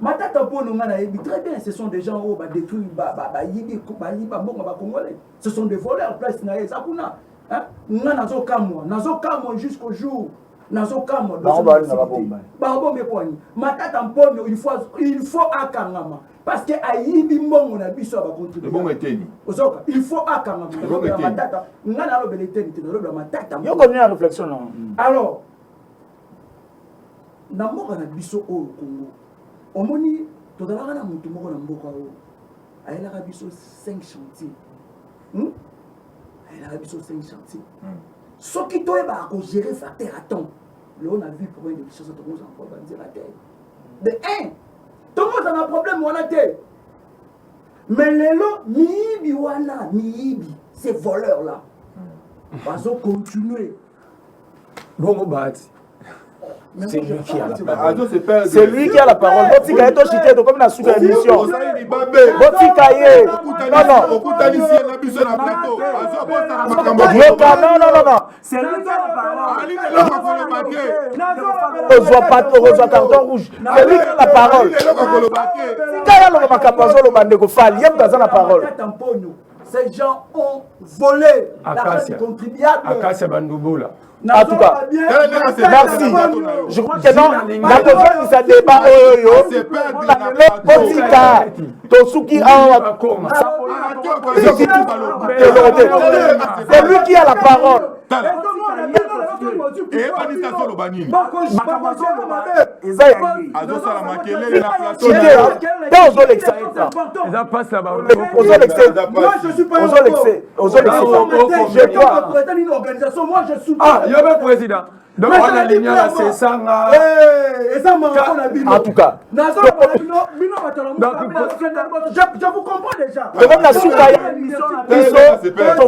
matata mpono nga nayebi très bien ce sont des gens oyo badétruire bayiba mbongo bakongolais ce sont des voleurs place na ye eza kuna nga nazokamwa jusqu'au jour nazokama babombe kwani matata mponyo il faut akangama parce que ayibi mbongo na biso ya bacontribuer ozoka il faut akangama matata nga nalobela eteni te nalobela matata yo koni na réflexion non alors na mboka na biso oyo Congo omoni tozalaka na motu moko na mboka oyo ayelaka biso 5 chantiers ayelaka biso 5 chantiers soki toyebaka kogérer facteur à temps là on a vu problème de biso tout le monde en problème la terre de un tout le monde a un problème on a terre mais lelo miibi wana miibi ces voleurs là bazo continuer bongo bati c'est lui qui a la parole. C'est lui qui a la parole. Botika est chité comme la sous-émission. Botika est. Non, non. Non. C'est lui qui a la parole. On voit pas on voit carton rouge. C'est lui qui a la parole. Quand il y a le macapazo, le bandeko fall, il y a la parole. Ces gens ont volé l'argent du contribuable. Akasia Bandouboula. En tout cas, merci. Je crois que non, la personne qui s'est débat, c'est lui qui a la parole. Il y avait président. Donc on a ligné la Cessanga. En tout cas. Je vous comprends déjà. Comme la Soukaya, ils sont